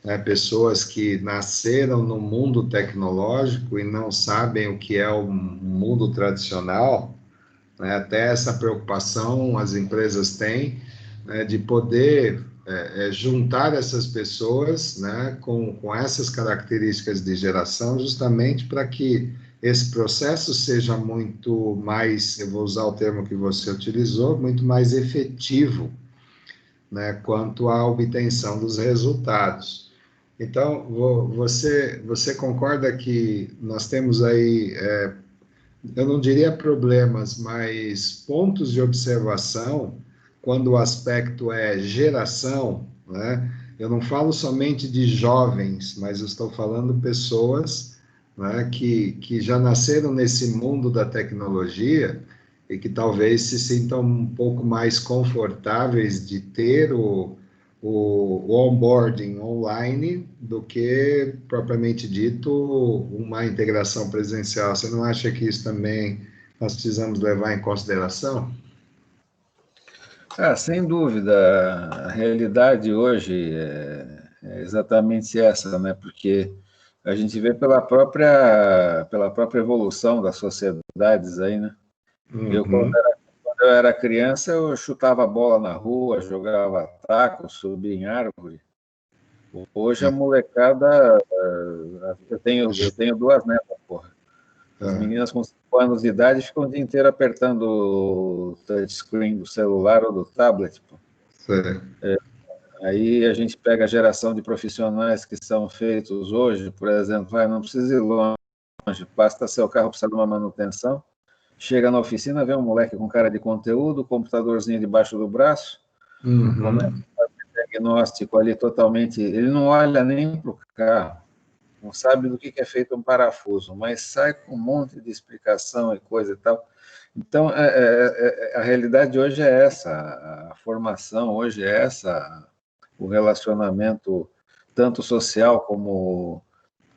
né, pessoas que nasceram no mundo tecnológico e não sabem o que é o mundo tradicional, né, até essa preocupação as empresas têm, né, de poder juntar essas pessoas, né, com essas características de geração, justamente para que esse processo seja muito mais, eu vou usar o termo que você utilizou, muito mais efetivo, né, quanto à obtenção dos resultados. Então, você concorda que nós temos aí, eu não diria problemas, mas pontos de observação quando o aspecto é geração, né? Eu não falo somente de jovens, mas eu estou falando pessoas, né, que já nasceram nesse mundo da tecnologia e que talvez se sintam um pouco mais confortáveis de ter o onboarding online do que, propriamente dito, uma integração presencial. Você não acha que isso também nós precisamos levar em consideração? Sem dúvida, a realidade hoje é exatamente essa, né? Porque a gente vê pela própria evolução das sociedades aí, né? Uhum. Quando eu era criança, eu chutava bola na rua, jogava taco, subia em árvore. Hoje a molecada, eu tenho duas netas, porra. As Ah, meninas com 5 anos de idade ficam o dia inteiro apertando o touchscreen do celular ou do tablet, pô. sei. Aí a gente pega a geração de profissionais que são feitos hoje, por exemplo, não precisa ir longe, basta seu carro precisar de uma manutenção, chega na oficina, vê um moleque com cara de conteúdo, computadorzinho debaixo do braço, começa Uhum. a fazer diagnóstico ali totalmente, ele não olha nem para o carro, não sabe do que é feito um parafuso, mas sai com um monte de explicação e coisa e tal. Então, a realidade hoje é essa, a formação hoje é essa, o relacionamento tanto social como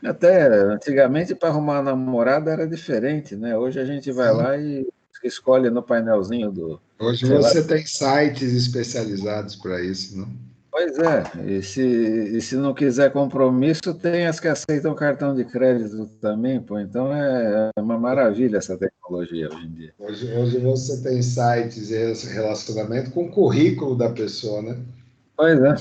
até antigamente para arrumar uma namorada era diferente, né? Hoje a gente vai Sim. lá e escolhe no painelzinho do, Hoje sei lá. você tem sites especializados para isso, não? Pois é, e se não quiser compromisso, tem as que aceitam cartão de crédito também, pô. Então é uma maravilha essa tecnologia hoje em dia. Hoje você tem sites e esse relacionamento com o currículo da pessoa, né? Pois é.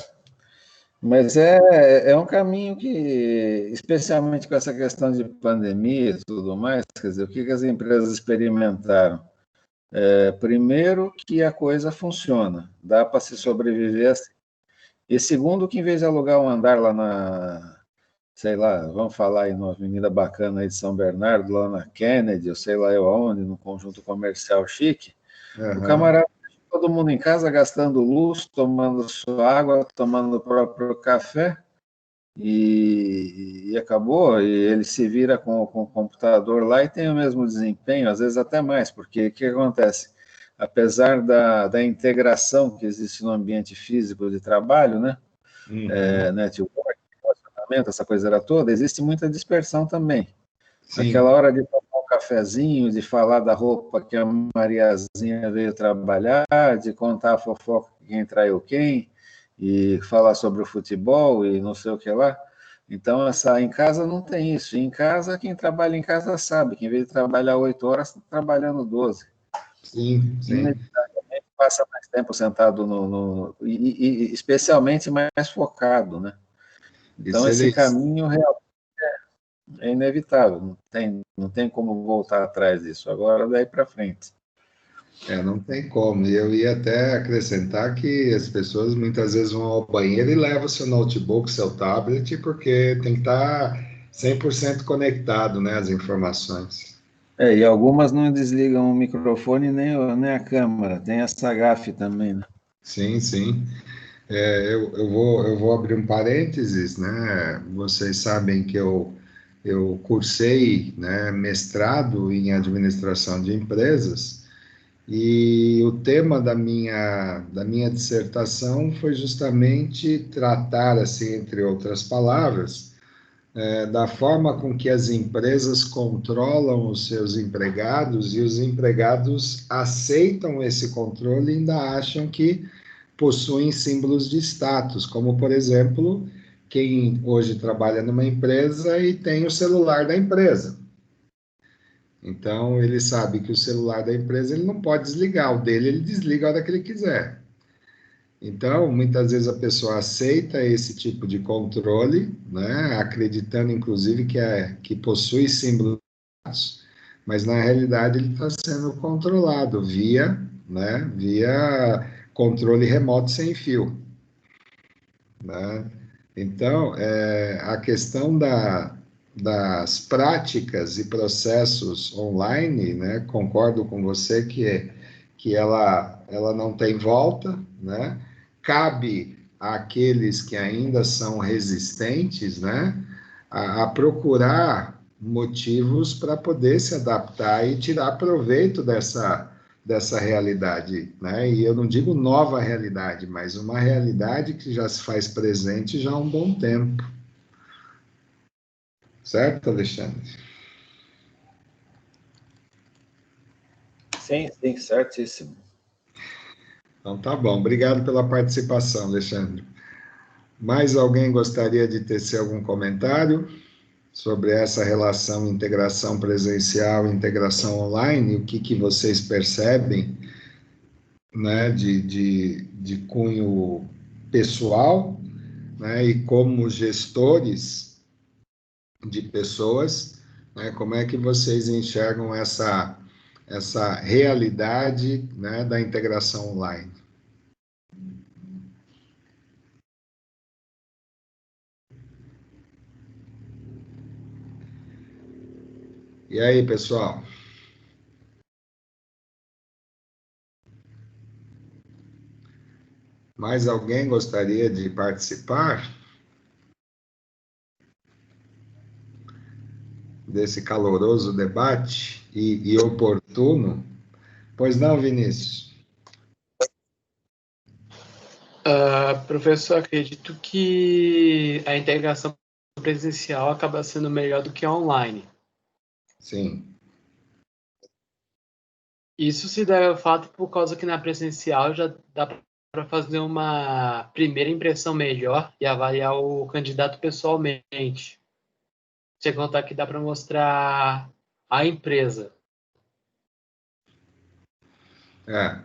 Mas é um caminho que, especialmente com essa questão de pandemia e tudo mais, quer dizer, o que as empresas experimentaram? Primeiro, que a coisa funciona, dá para se sobreviver assim. E segundo, que em vez de alugar um andar lá sei lá, vamos falar aí numa avenida bacana aí de São Bernardo, lá na Kennedy, ou sei lá eu aonde, num conjunto comercial chique, o Aham. camarada deixa todo mundo em casa gastando luz, tomando sua água, tomando o próprio café, e acabou, e ele se vira com o computador lá e tem o mesmo desempenho, às vezes até mais, porque o que acontece? Apesar da integração que existe no ambiente físico de trabalho, né, Uhum. network, relacionamento, essa coisa era toda, existe muita dispersão também. Aquela Sim, hora de tomar um cafezinho, de falar da roupa que a Mariazinha veio trabalhar, de contar a fofoca de quem traiu quem, e falar sobre o futebol e não sei o que lá. Então, em casa não tem isso. Em casa, quem trabalha em casa sabe que em vez de trabalhar 8 horas, está trabalhando 12. sim, sim. Inevitavelmente passa mais tempo sentado e especialmente mais focado, né? E Então, se esse eles, caminho é inevitável, não tem como voltar atrás disso. Agora, daí para frente. não tem como. E eu ia até acrescentar que as pessoas muitas vezes vão ao banheiro e levam seu notebook, seu tablet, porque tem que estar 100% conectado, né, às informações. E algumas não desligam o microfone nem a câmera, tem essa gafe também, né? Sim, sim. Eu vou abrir um parênteses, né? Vocês sabem que eu cursei, né, mestrado em administração de empresas e o tema da minha dissertação foi justamente tratar, assim, entre outras palavras, da forma com que as empresas controlam os seus empregados e os empregados aceitam esse controle e ainda acham que possuem símbolos de status, como, por exemplo, quem hoje trabalha numa empresa e tem o celular da empresa. Então, ele sabe que o celular da empresa ele não pode desligar, o dele ele desliga a hora que ele quiser. Então, muitas vezes a pessoa aceita esse tipo de controle, né, acreditando inclusive que possui símbolos, mas na realidade ele está sendo controlado via controle remoto sem fio, né? Então, a questão das práticas e processos online, né? Concordo com você que ela não tem volta, né? Cabe àqueles que ainda são resistentes, né? A procurar motivos para poder se adaptar e tirar proveito dessa realidade, né? E eu não digo nova realidade, mas uma realidade que já se faz presente já há um bom tempo. Certo, Alexandre? Sim, sim, certíssimo. Então tá bom. Obrigado pela participação, Alexandre. Mais alguém gostaria de tecer algum comentário sobre essa relação integração presencial e integração online? O que vocês percebem, né, de cunho pessoal, né, e como gestores de pessoas, né, como é que vocês enxergam essa realidade, né, da integração online? E aí, pessoal? Mais alguém gostaria de participar desse caloroso debate e oportuno? Pois não, Vinícius? Professor, acredito que a integração presencial acaba sendo melhor do que a online. Sim. Isso se deve ao fato por causa que na presencial já dá para fazer uma primeira impressão melhor e avaliar o candidato pessoalmente. Sem contar que dá para mostrar a empresa. É.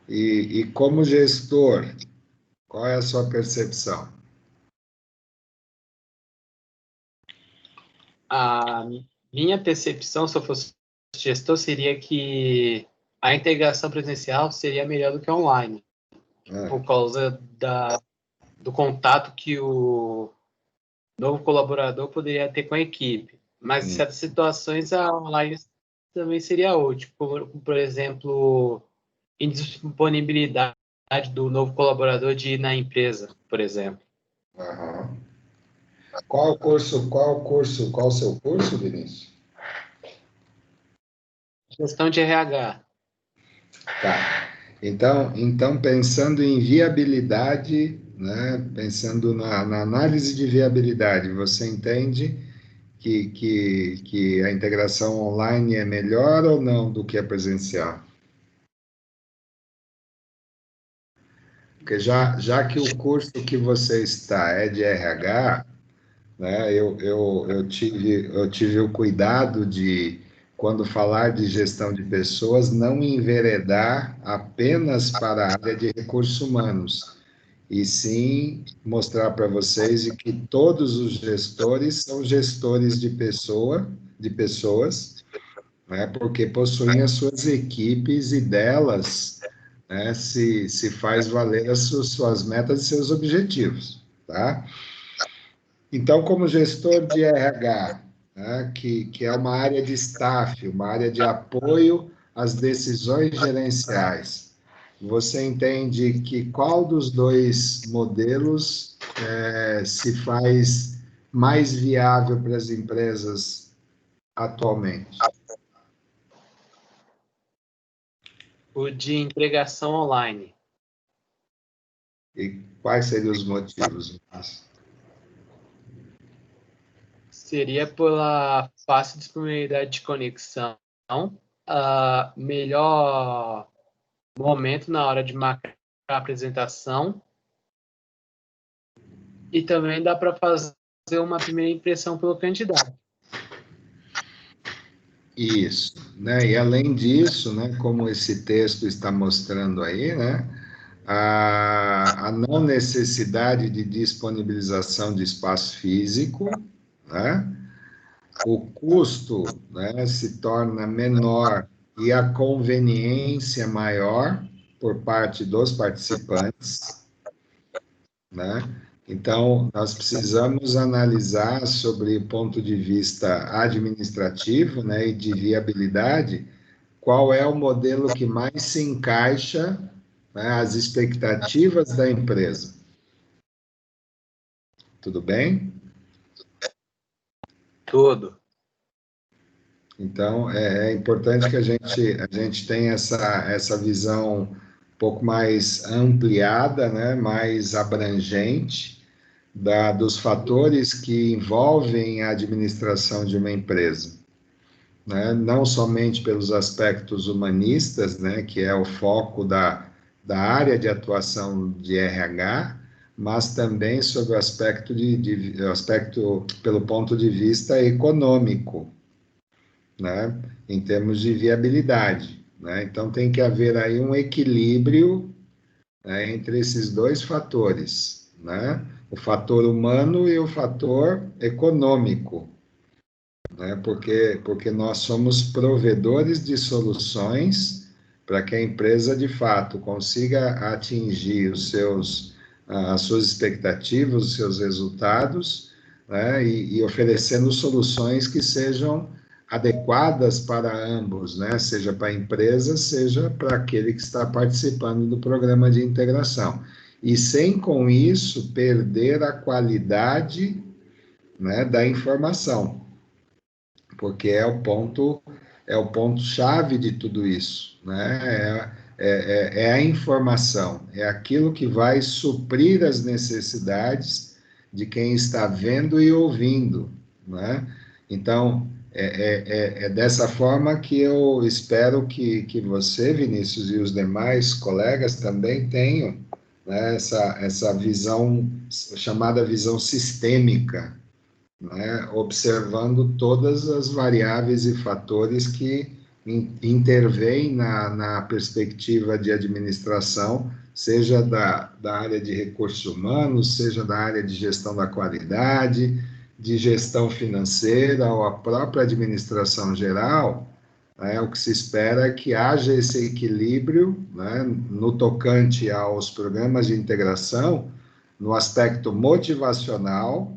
E como gestor, qual é a sua percepção? A minha percepção, se eu fosse gestor, seria que a integração presencial seria melhor do que a online, É. por causa do contato que o novo colaborador poderia ter com a equipe. Mas em Hum. certas situações a online também seria útil, por exemplo, indisponibilidade do novo colaborador de ir na empresa, por exemplo. Aham. Qual o seu curso, Vinícius? Gestão de RH. Tá. Então, pensando em viabilidade, né, pensando na análise de viabilidade, você entende que a integração online é melhor ou não do que a presencial? Porque já que o curso que você está é de RH, né, eu tive o cuidado de, quando falar de gestão de pessoas, não enveredar apenas para a área de recursos humanos, e sim mostrar para vocês de que todos os gestores são gestores de pessoas, né, porque possuem as suas equipes e delas, né, se faz valer suas metas e seus objetivos, tá? Então, como gestor de RH, né, que é uma área de staff, uma área de apoio às decisões gerenciais, você entende que qual dos dois modelos se faz mais viável para as empresas atualmente? O de integração online. E quais seriam os motivos? Seria pela fácil disponibilidade de conexão, melhor momento na hora de marcar a apresentação, e também dá para fazer uma primeira impressão pelo candidato. Isso, né? E além disso, né, como esse texto está mostrando aí, né, a não necessidade de disponibilização de espaço físico, né? O custo, né, se torna menor e a conveniência maior por parte dos participantes, né? Então, nós precisamos analisar sobre o ponto de vista administrativo, né, e de viabilidade, qual é o modelo que mais se encaixa, né, às expectativas da empresa. Tudo bem? Tudo. Então, é importante que a gente tenha essa visão um pouco mais ampliada, né, mais abrangente, dos fatores que envolvem a administração de uma empresa, né? Não somente pelos aspectos humanistas, né, que é o foco da área de atuação de RH, mas também sobre o aspecto, aspecto pelo ponto de vista econômico, né, em termos de viabilidade, né? Então tem que haver aí um equilíbrio, né, entre esses dois fatores, né? O fator humano e o fator econômico, né? Porque nós somos provedores de soluções para que a empresa de fato consiga atingir as suas expectativas, os seus resultados, né? E oferecendo soluções que sejam adequadas para ambos, né? Seja para a empresa, seja para aquele que está participando do programa de integração. E sem com isso perder a qualidade, né, da informação, porque é o ponto chave de tudo isso, né? É a informação, é aquilo que vai suprir as necessidades de quem está vendo e ouvindo, né? Então, é dessa forma que eu espero que você, Vinícius, e os demais colegas também tenham, né, essa visão, chamada visão sistêmica, né, observando todas as variáveis e fatores que intervêm na perspectiva de administração, seja da área de recursos humanos, seja da área de gestão da qualidade, de gestão financeira ou a própria administração geral. Né, o que se espera é que haja esse equilíbrio, né, no tocante aos programas de integração, no aspecto motivacional,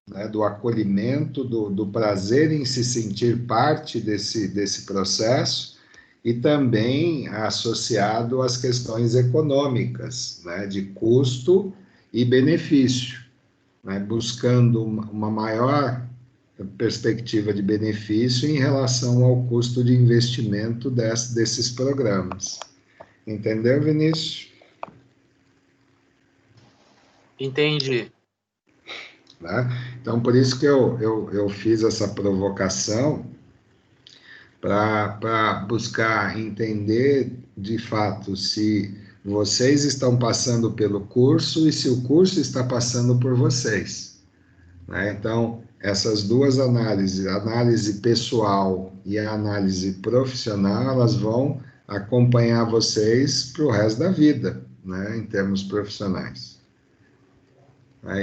né, do acolhimento, do prazer em se sentir parte desse processo, e também associado às questões econômicas, né, de custo e benefício, né, buscando uma maior perspectiva de benefício em relação ao custo de investimento desses programas. Entendeu, Vinícius? Entendi. Né? Então, por isso que eu fiz essa provocação para buscar entender, de fato, se vocês estão passando pelo curso e se o curso está passando por vocês. Né? Então, essas duas análises, a análise pessoal e a análise profissional, elas vão acompanhar vocês para o resto da vida, né? Em termos profissionais.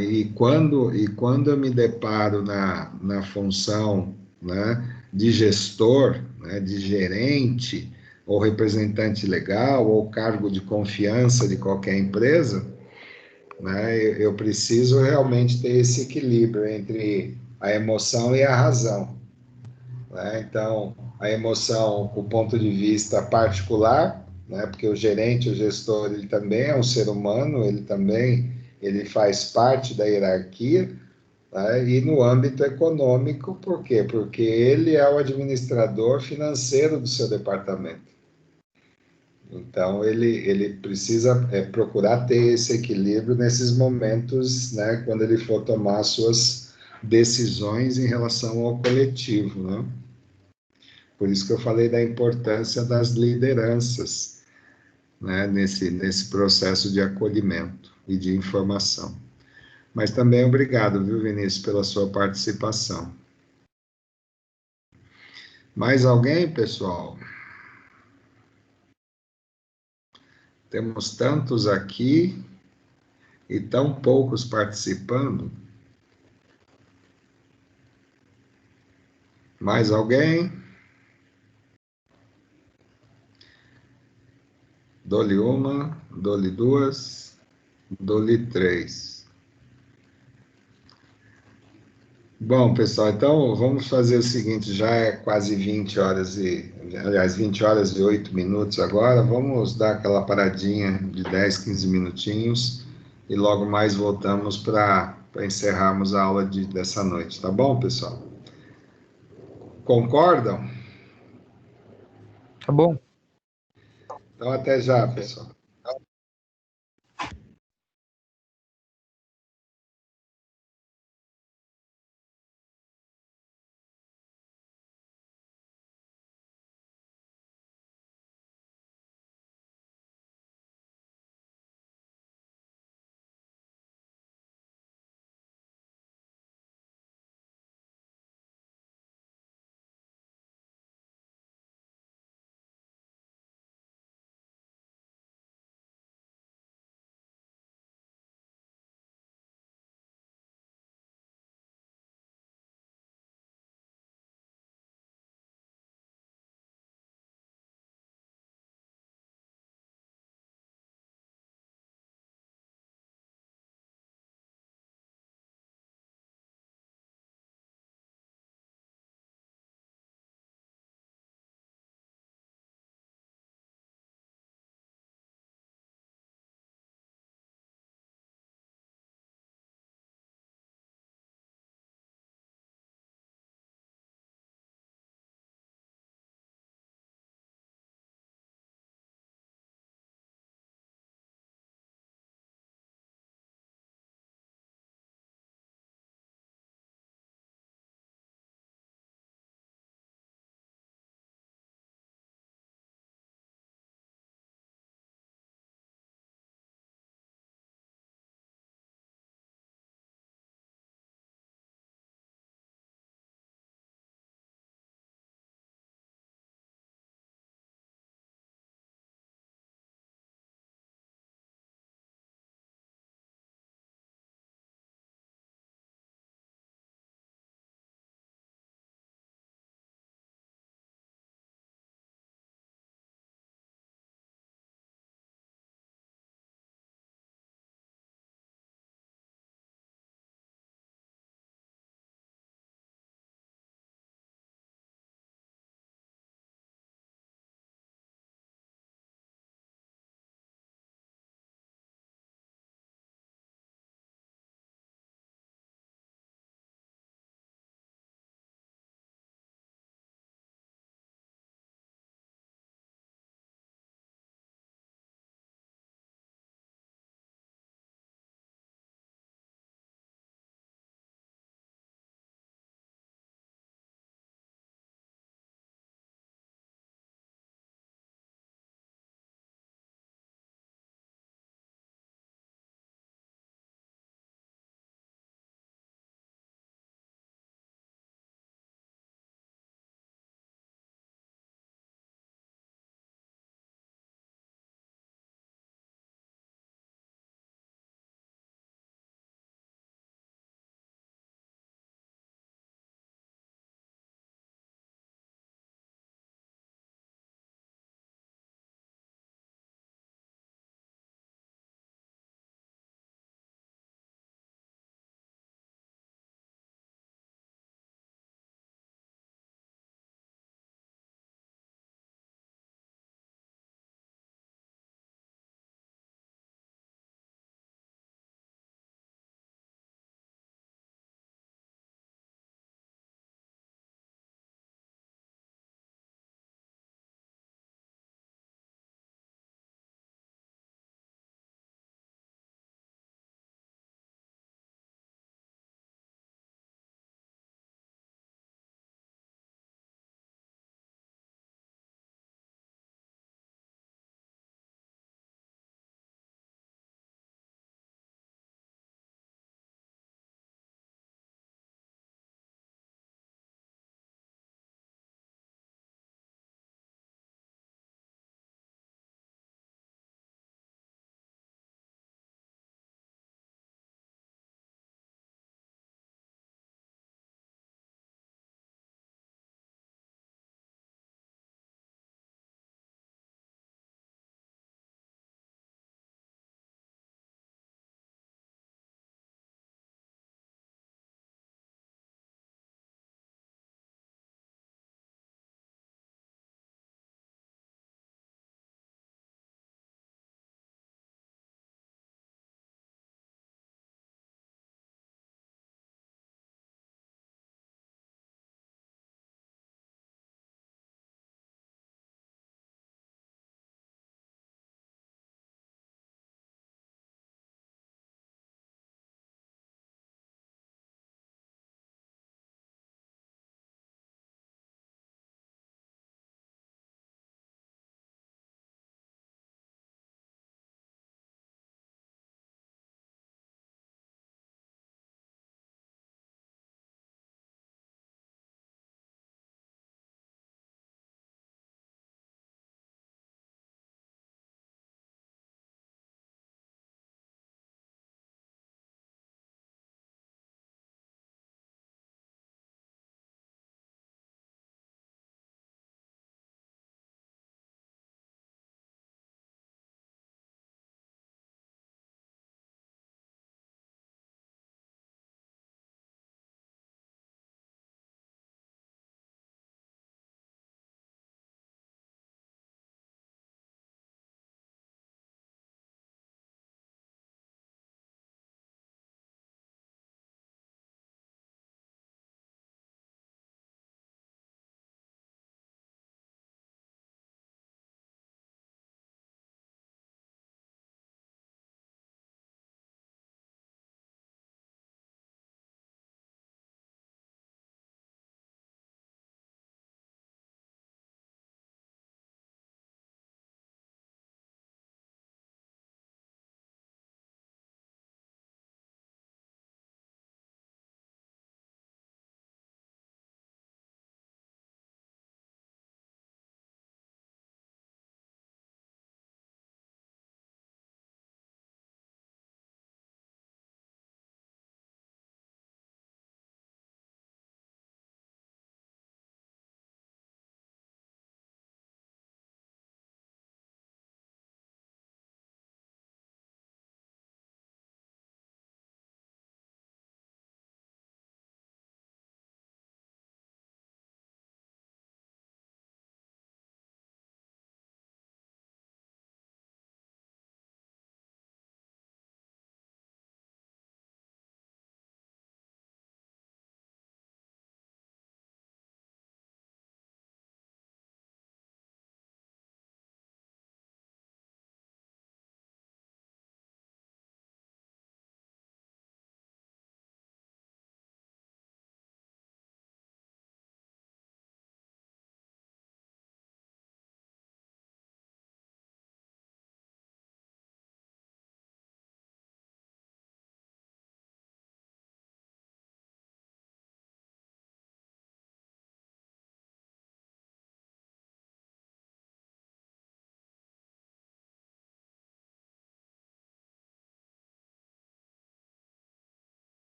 E quando eu me deparo na função, né, de gestor, né, de gerente, ou representante legal, ou cargo de confiança de qualquer empresa, né, eu preciso realmente ter esse equilíbrio entre a emoção e a razão. Né? Então, a emoção, o ponto de vista particular, né? Porque o gerente, o gestor, ele também é um ser humano, ele faz parte da hierarquia, né? E no âmbito econômico, por quê? Porque ele é o administrador financeiro do seu departamento. Então, ele precisa procurar ter esse equilíbrio nesses momentos, né? Quando ele for tomar suas decisões em relação ao coletivo, né? Por isso que eu falei da importância das lideranças, né, nesse processo de acolhimento e de informação. Mas também obrigado, viu, Vinícius, pela sua participação. Mais alguém, pessoal? Temos tantos aqui e tão poucos participando. Mais alguém? Dou-lhe uma, dou-lhe duas, dou-lhe três. Bom, pessoal, então vamos fazer o seguinte, já é quase 20 horas aliás, 20 horas e 8 minutos agora, vamos dar aquela paradinha de 10, 15 minutinhos e logo mais voltamos para encerrarmos a aula dessa noite, tá bom, pessoal? Concordam? Tá bom. Então até já, pessoal.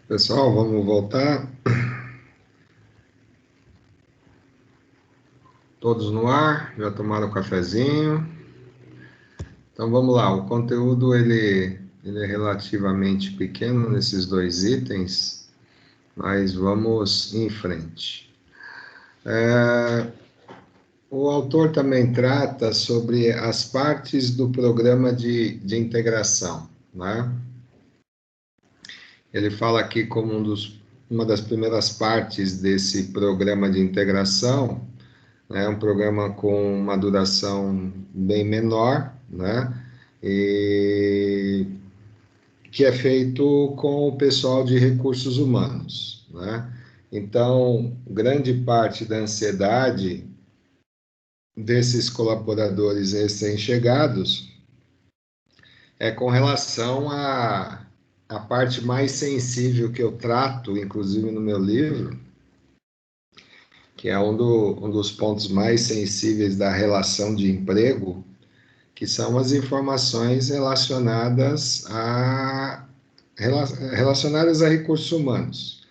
Pessoal, vamos voltar. Todos no ar, já tomaram o cafezinho. Então vamos lá, o conteúdo ele é relativamente pequeno nesses dois itens, mas vamos em frente. O autor também trata sobre as partes do programa de integração, né? Ele fala aqui como uma das primeiras partes desse programa de integração, né, um programa com uma duração bem menor, né, e que é feito com o pessoal de recursos humanos, né? Então, grande parte da ansiedade desses colaboradores recém-chegados é com relação à parte mais sensível que eu trato, inclusive no meu livro, que é um dos pontos mais sensíveis da relação de emprego, que são as informações relacionadas a recursos humanos.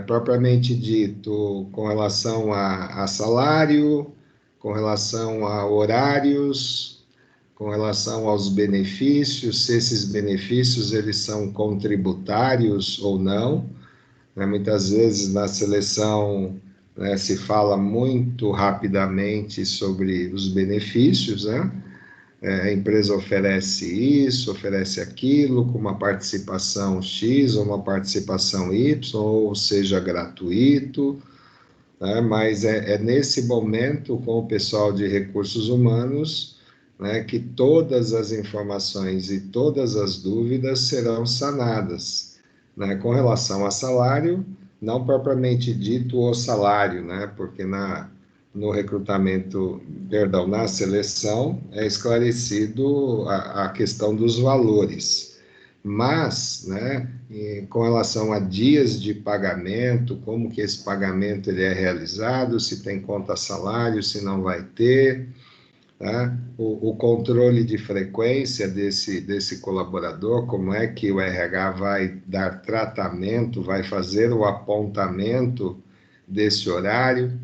Propriamente dito, com relação a salário, com relação a horários, com relação aos benefícios, se esses benefícios eles são contributários ou não, né? Muitas vezes na seleção, né, se fala muito rapidamente sobre os benefícios, né? A empresa oferece isso, oferece aquilo, com uma participação X ou uma participação Y, ou seja, gratuito, né? Mas é nesse momento, com o pessoal de recursos humanos, né, que todas as informações e todas as dúvidas serão sanadas, né, com relação a salário, não propriamente dito o salário, né, porque no recrutamento, perdão, na seleção, é esclarecido a questão dos valores. Mas, né, com relação a dias de pagamento, como que esse pagamento ele é realizado, se tem conta salário, se não vai ter, tá? O controle de frequência desse colaborador, como é que o RH vai dar tratamento, vai fazer o apontamento desse horário,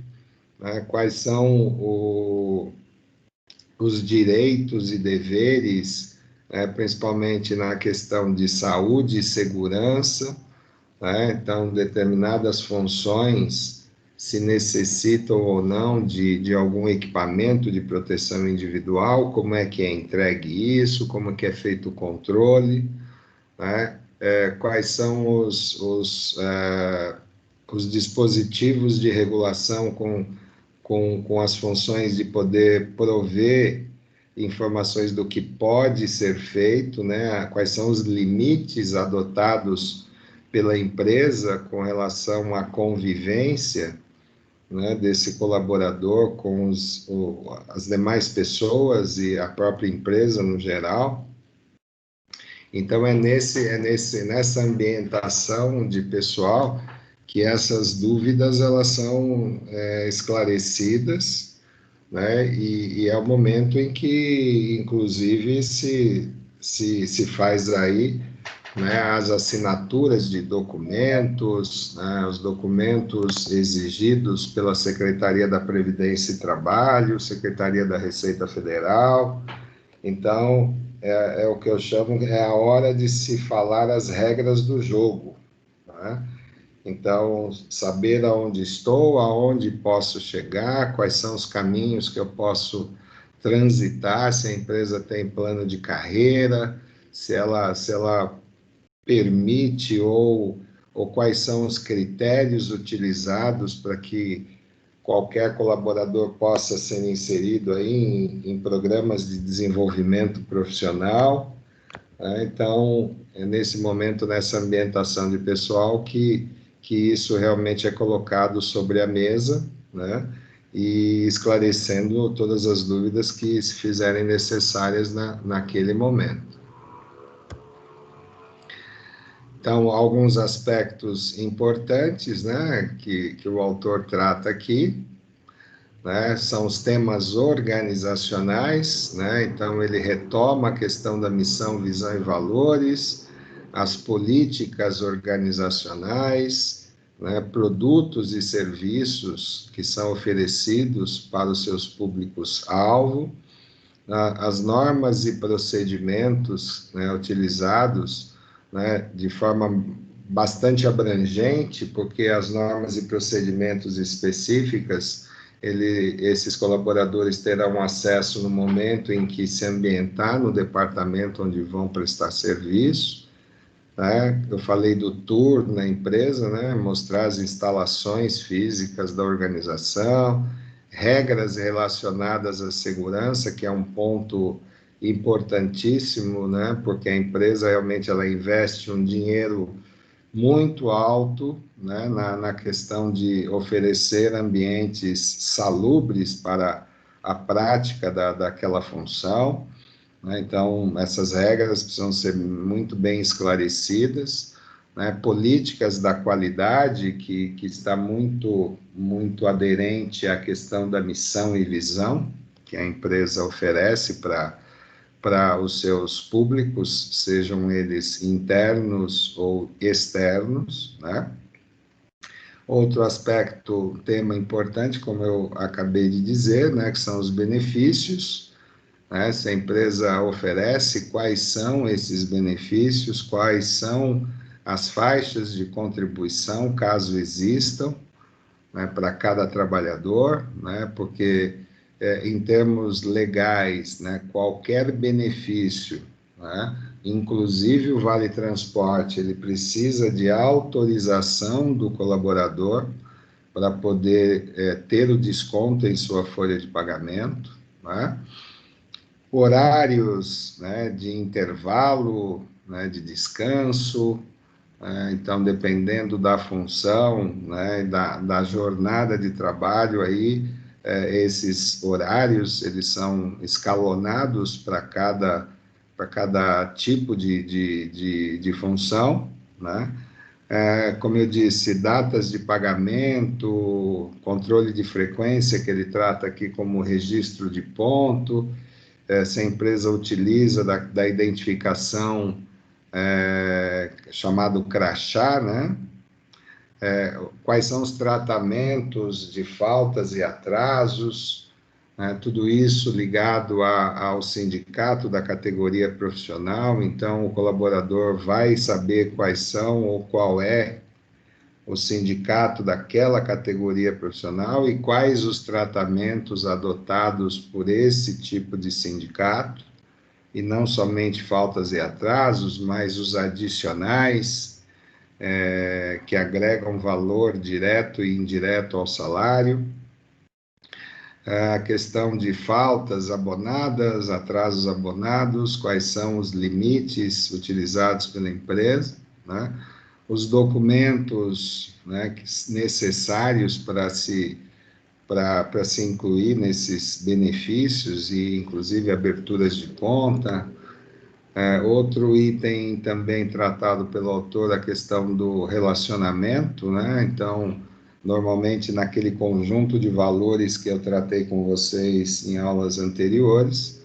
né? Quais são os direitos e deveres, né? Principalmente na questão de saúde e segurança, né? Então, determinadas funções se necessitam ou não de algum equipamento de proteção individual, como é que é entregue isso, como é que é feito o controle, né? Quais são os dispositivos de regulação com as funções de poder prover informações do que pode ser feito, né? Quais são os limites adotados pela empresa com relação à convivência, né, desse colaborador com as demais pessoas e a própria empresa no geral. Então, nessa ambientação de pessoal que essas dúvidas elas são esclarecidas, né? E é o momento em que, inclusive, se faz aí, né, as assinaturas de documentos, né, os documentos exigidos pela Secretaria da Previdência e Trabalho, Secretaria da Receita Federal. Então, é o que eu chamo, é a hora de se falar as regras do jogo, né? Então, saber aonde estou, aonde posso chegar, quais são os caminhos que eu posso transitar, se a empresa tem plano de carreira, se ela permite ou quais são os critérios utilizados para que qualquer colaborador possa ser inserido aí em programas de desenvolvimento profissional, né? Então, é nesse momento, nessa ambientação de pessoal que isso realmente é colocado sobre a mesa, né? E esclarecendo todas as dúvidas que se fizerem necessárias naquele momento. Então, alguns aspectos importantes, né, que o autor trata aqui, né, são os temas organizacionais, né? Então ele retoma a questão da missão, visão e valores, as políticas organizacionais, né, produtos e serviços que são oferecidos para os seus públicos-alvo, as normas e procedimentos, né, utilizados, né, de forma bastante abrangente, porque as normas e procedimentos específicas, esses colaboradores terão acesso no momento em que se ambientar no departamento onde vão prestar serviço, né? Eu falei do tour na empresa, né? Mostrar as instalações físicas da organização, regras relacionadas à segurança, que é um ponto importantíssimo, né? Porque a empresa realmente ela investe um dinheiro muito alto, né? na questão de oferecer ambientes salubres para a prática daquela função, né? Então, essas regras precisam ser muito bem esclarecidas, né? Políticas da qualidade, que está muito aderente à questão da missão e visão que a empresa oferece para os seus públicos, sejam eles internos ou externos, né? Outro aspecto, tema importante, como eu acabei de dizer, né, que são os benefícios, né? Se a empresa oferece, quais são esses benefícios, quais são as faixas de contribuição, caso existam, né, para cada trabalhador, né? Porque, em termos legais, né, qualquer benefício, né, inclusive o Vale Transporte, ele precisa de autorização do colaborador para poder ter o desconto em sua folha de pagamento, né? Horários, né, de intervalo, né, de descanso, então, dependendo da função, né, da jornada de trabalho, aí, esses horários, eles são escalonados para cada tipo de função, né? Como eu disse, datas de pagamento, controle de frequência, que ele trata aqui como registro de ponto, se a empresa utiliza da identificação chamado crachá, né? Quais são os tratamentos de faltas e atrasos, né? Tudo isso ligado ao sindicato da categoria profissional, então o colaborador vai saber quais são ou qual é o sindicato daquela categoria profissional e quais os tratamentos adotados por esse tipo de sindicato, e não somente faltas e atrasos, mas os adicionais, que agregam valor direto e indireto ao salário, a questão de faltas abonadas, atrasos abonados, quais são os limites utilizados pela empresa, né? Os documentos, né, necessários para se incluir nesses benefícios e, inclusive, aberturas de conta. Outro item também tratado pelo autor, a questão do relacionamento, né? Então, normalmente, naquele conjunto de valores que eu tratei com vocês em aulas anteriores,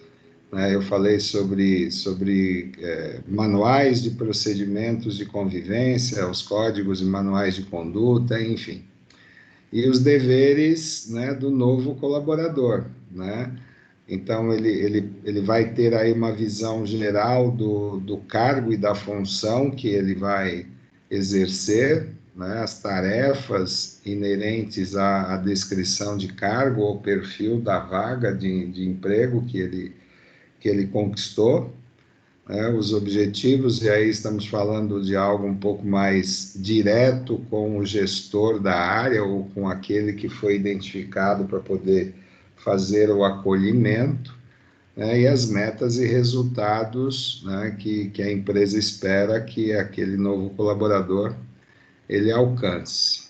né, eu falei sobre manuais de procedimentos de convivência, os códigos e manuais de conduta, enfim. E os deveres, né, do novo colaborador, né? Então, ele vai ter aí uma visão geral do cargo e da função que ele vai exercer, né, as tarefas inerentes à descrição de cargo ou perfil da vaga de emprego que ele conquistou, né, os objetivos, e aí estamos falando de algo um pouco mais direto com o gestor da área ou com aquele que foi identificado para poder fazer o acolhimento, né, e as metas e resultados, né, que a empresa espera que aquele novo colaborador ele alcance.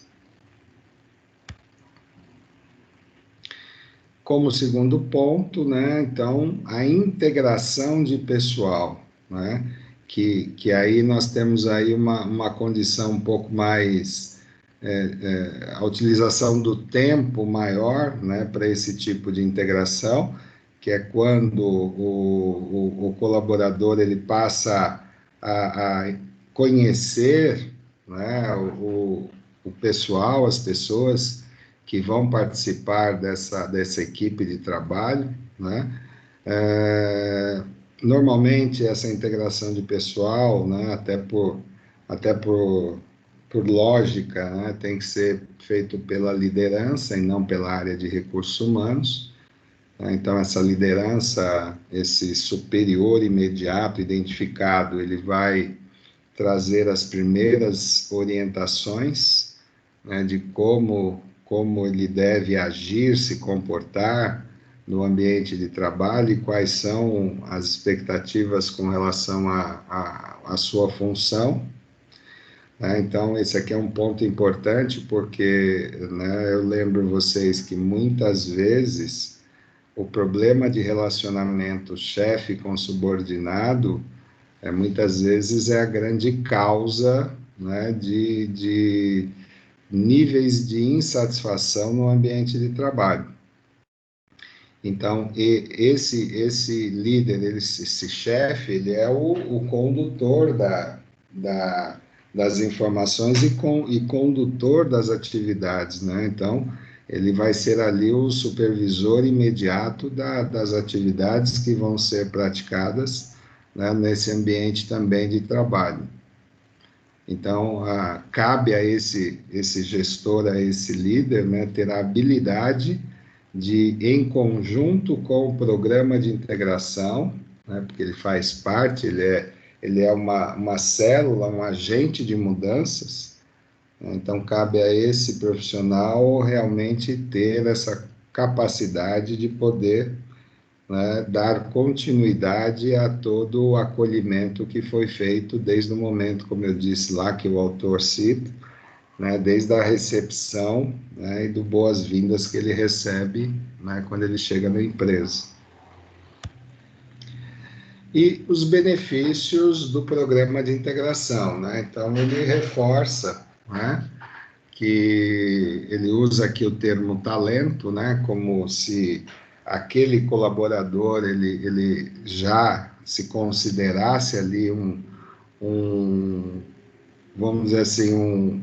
Como segundo ponto, né, então, a integração de pessoal, né, que aí nós temos aí uma condição um pouco mais, a utilização do tempo maior, né, para esse tipo de integração, que é quando o colaborador ele passa a conhecer, né, o pessoal, as pessoas que vão participar dessa equipe de trabalho, né? Normalmente, essa integração de pessoal, né, por lógica, né, tem que ser feito pela liderança e não pela área de recursos humanos. Então, essa liderança, esse superior imediato identificado, ele vai trazer as primeiras orientações, né, de como ele deve agir, se comportar no ambiente de trabalho e quais são as expectativas com relação à sua função. Então, esse aqui é um ponto importante, porque, né, eu lembro vocês que muitas vezes o problema de relacionamento chefe com subordinado muitas vezes é a grande causa, né, de níveis de insatisfação no ambiente de trabalho. Então, esse líder, esse chefe, ele é o condutor das informações e condutor das atividades, né? Então, ele vai ser ali o supervisor imediato das atividades que vão ser praticadas, né, nesse ambiente também de trabalho. Então, cabe a esse gestor, a esse líder, né, ter a habilidade de, em conjunto com o programa de integração, né, porque ele faz parte, ele é uma célula, um agente de mudanças, né, então cabe a esse profissional realmente ter essa capacidade de poder, né, dar continuidade a todo o acolhimento que foi feito desde o momento, como eu disse lá, que o autor cita, né, desde a recepção, né, e do boas-vindas que ele recebe, né, quando ele chega na empresa. E os benefícios do programa de integração, né? Então, ele reforça, né, que ele usa aqui o termo talento, né, como se aquele colaborador ele já se considerasse ali vamos dizer assim, um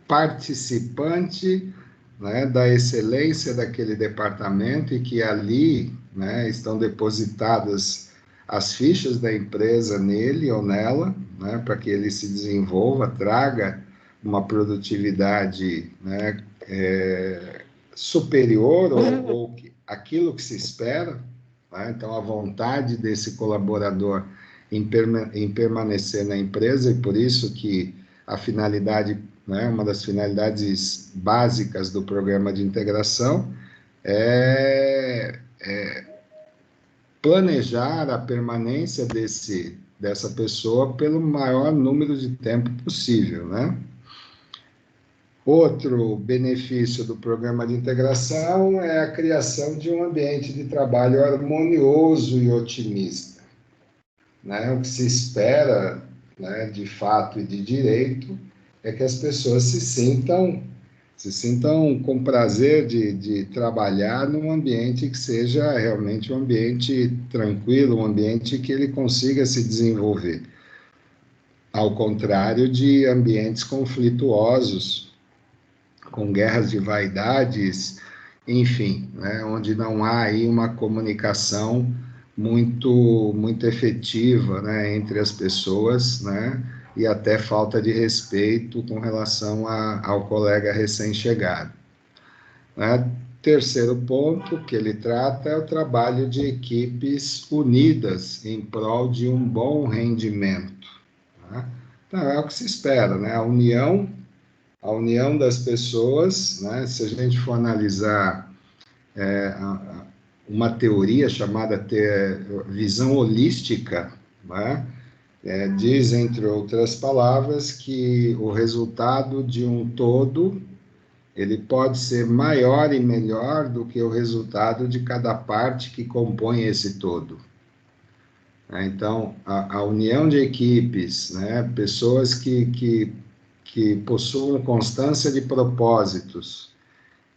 participante, né, da excelência daquele departamento e que ali, né, estão depositadas as fichas da empresa nele ou nela, né, para que ele se desenvolva, traga uma produtividade, né, superior ou aquilo que se espera, né? Então, a vontade desse colaborador em permanecer na empresa, e por isso que a finalidade, né, uma das finalidades básicas do programa de integração é planejar a permanência dessa pessoa pelo maior número de tempo possível, né? Outro benefício do programa de integração é a criação de um ambiente de trabalho harmonioso e otimista, né? O que se espera, né, de fato e de direito, é que as pessoas se sintam com prazer de trabalhar num ambiente que seja realmente um ambiente tranquilo, um ambiente que ele consiga se desenvolver. Ao contrário de ambientes conflituosos, com guerras de vaidades, enfim, né, onde não há aí uma comunicação muito efetiva, né, entre as pessoas, né, e até falta de respeito com relação ao colega recém-chegado, né? Terceiro ponto que ele trata é o trabalho de equipes unidas em prol de um bom rendimento, né? Então, é o que se espera, né? A união das pessoas, né? Se a gente for analisar uma teoria chamada visão holística, né? Diz, entre outras palavras, que o resultado de um todo ele pode ser maior e melhor do que o resultado de cada parte que compõe esse todo. Então, a união de equipes, né? Pessoas que possuam constância de propósitos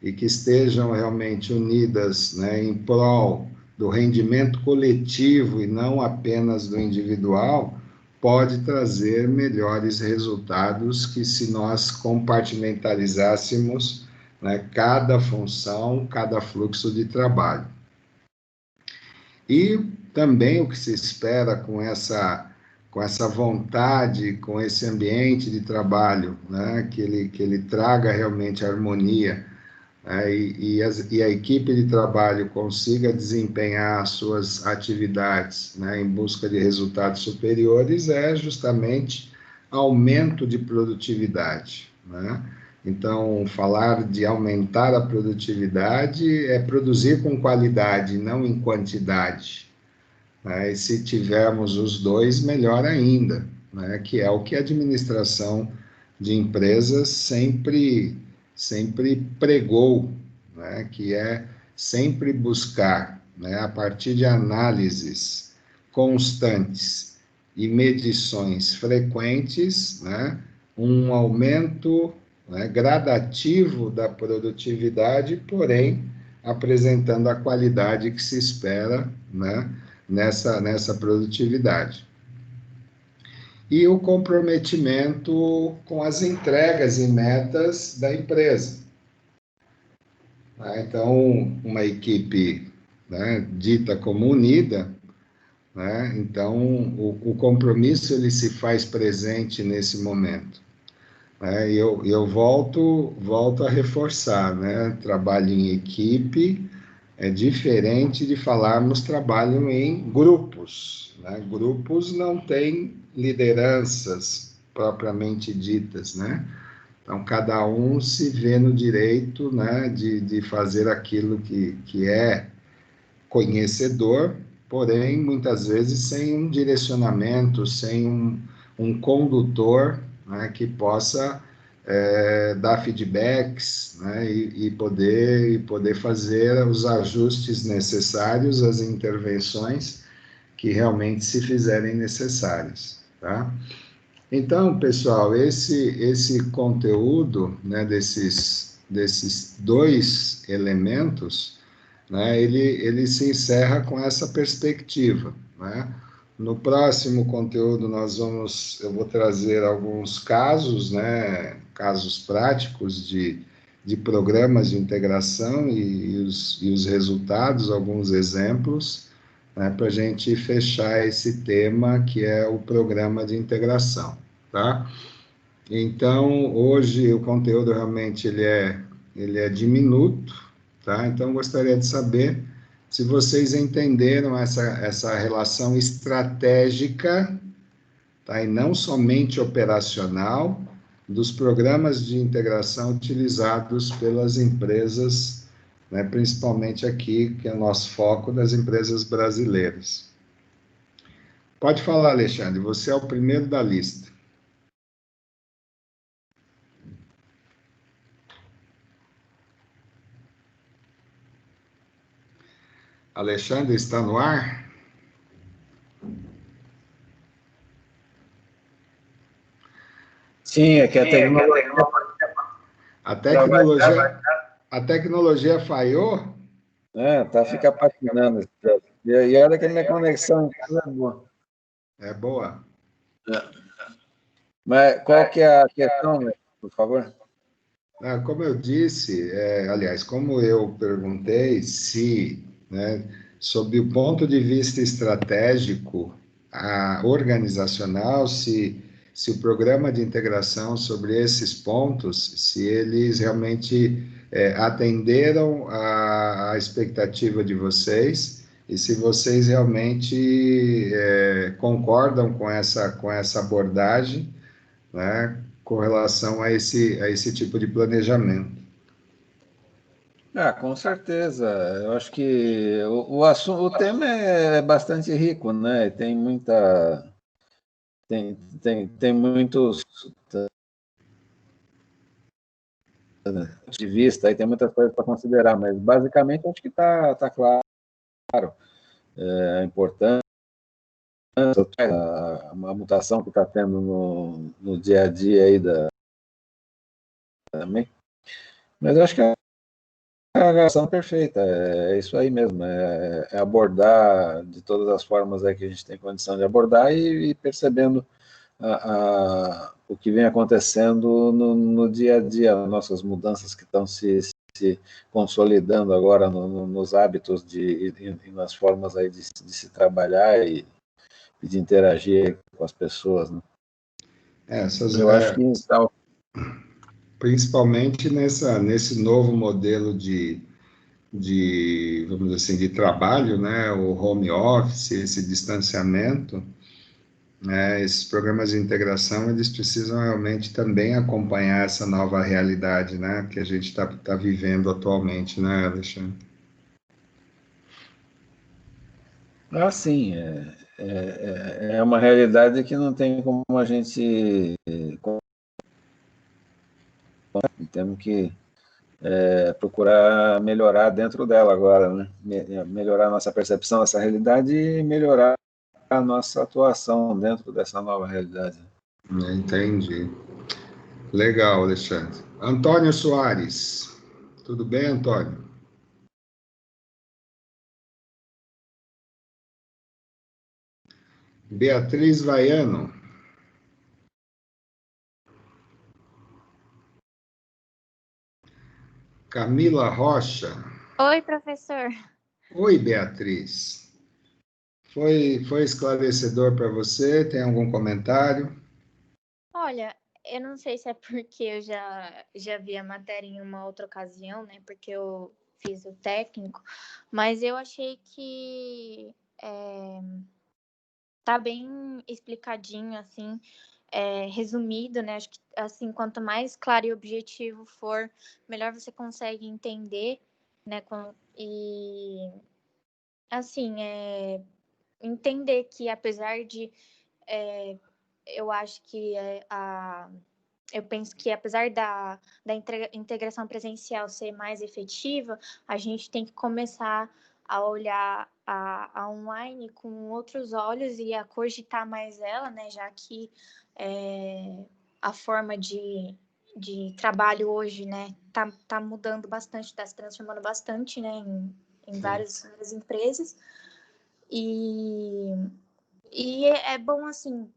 e que estejam realmente unidas, né, em prol do rendimento coletivo e não apenas do individual, pode trazer melhores resultados que se nós compartimentalizássemos, né, cada função, cada fluxo de trabalho. E também o que se espera com essa vontade, com esse ambiente de trabalho, né, que ele traga realmente harmonia, né, e a equipe de trabalho consiga desempenhar as suas atividades, né, em busca de resultados superiores, é justamente aumento de produtividade, né? Então, falar de aumentar a produtividade é produzir com qualidade, não em quantidade, né? E se tivermos os dois, melhor ainda, né? Que é o que a administração de empresas sempre pregou, né? Que é sempre buscar, né? A partir de análises constantes e medições frequentes, né? Um aumento, né, gradativo da produtividade, porém apresentando a qualidade que se espera, né, nessa produtividade. E o comprometimento com as entregas e metas da empresa. Então, uma equipe, né, dita como unida, né, então o compromisso ele se faz presente nesse momento. E eu volto a reforçar, né, trabalho em equipe é diferente de falarmos trabalho em grupos, né? Grupos não têm lideranças propriamente ditas, né? Então, cada um se vê no direito, né, de fazer aquilo que é conhecedor, porém, muitas vezes sem um direcionamento, sem um condutor, né, que possa dar feedbacks, né, e poder fazer os ajustes necessários, as intervenções que realmente se fizerem necessárias, tá? Então, pessoal, esse conteúdo, né, desses dois elementos, né, ele se encerra com essa perspectiva, né? No próximo conteúdo eu vou trazer alguns casos, né, casos práticos de programas de integração e os resultados, alguns exemplos, né, para a gente fechar esse tema que é o programa de integração, tá? Então, hoje o conteúdo realmente ele é diminuto, tá? Então, gostaria de saber se vocês entenderam essa relação estratégica, tá? E não somente operacional, dos programas de integração utilizados pelas empresas, né? Principalmente aqui, que é o nosso foco, das empresas brasileiras. Pode falar, Alexandre, você é o primeiro da lista. Alexandre, está no ar? Sim, é que a tecnologia falhou? fica patinando. E olha que a minha conexão é boa. É boa. Mas qual que é a questão, por favor? Como eu disse, aliás, como eu perguntei se, né, sob o ponto de vista estratégico, organizacional, se o programa de integração sobre esses pontos, se eles realmente atenderam a expectativa de vocês e se vocês realmente concordam com essa abordagem, né, com relação a esse tipo de planejamento. Com certeza. Eu acho que o tema é bastante rico, né? Tem muitos de vista, aí tem muitas coisas para considerar, mas basicamente acho que tá claro a importância, a mutação que está tendo no dia a dia aí também. Mas eu acho que a relação perfeita, é isso aí mesmo, é abordar de todas as formas aí que a gente tem condição de abordar e percebendo o que vem acontecendo no dia a dia, nossas mudanças que estão se consolidando agora nos hábitos e nas formas aí de se trabalhar e de interagir com as pessoas, né? Eu acho que está... Principalmente nesse novo modelo vamos dizer assim, de trabalho, né, o home office, esse distanciamento, né, esses programas de integração, eles precisam realmente também acompanhar essa nova realidade, né, que a gente tá vivendo atualmente, né, Alexandre? Ah, sim, é uma realidade que não tem como a gente... Temos que procurar melhorar dentro dela agora, né? Melhorar a nossa percepção dessa realidade e melhorar a nossa atuação dentro dessa nova realidade. Entendi. Legal, Alexandre. Antônio Soares. Tudo bem, Antônio? Beatriz Vaiano. Camila Rocha. Oi, professor. Oi, Beatriz. Foi esclarecedor para você? Tem algum comentário? Olha, eu não sei se é porque eu já vi a matéria em uma outra ocasião, né? Porque eu fiz o técnico, mas eu achei que tá bem explicadinho, assim, resumido, né? Acho que, assim, quanto mais claro e objetivo for, melhor você consegue entender, né? E, assim, entender que apesar de... eu acho que eu penso que apesar da integração presencial ser mais efetiva, a gente tem que começar a olhar a online com outros olhos e a cogitar mais ela, né? Já que a forma de trabalho hoje, né, tá mudando bastante, tá se transformando bastante, né, em várias empresas. E é bom, assim,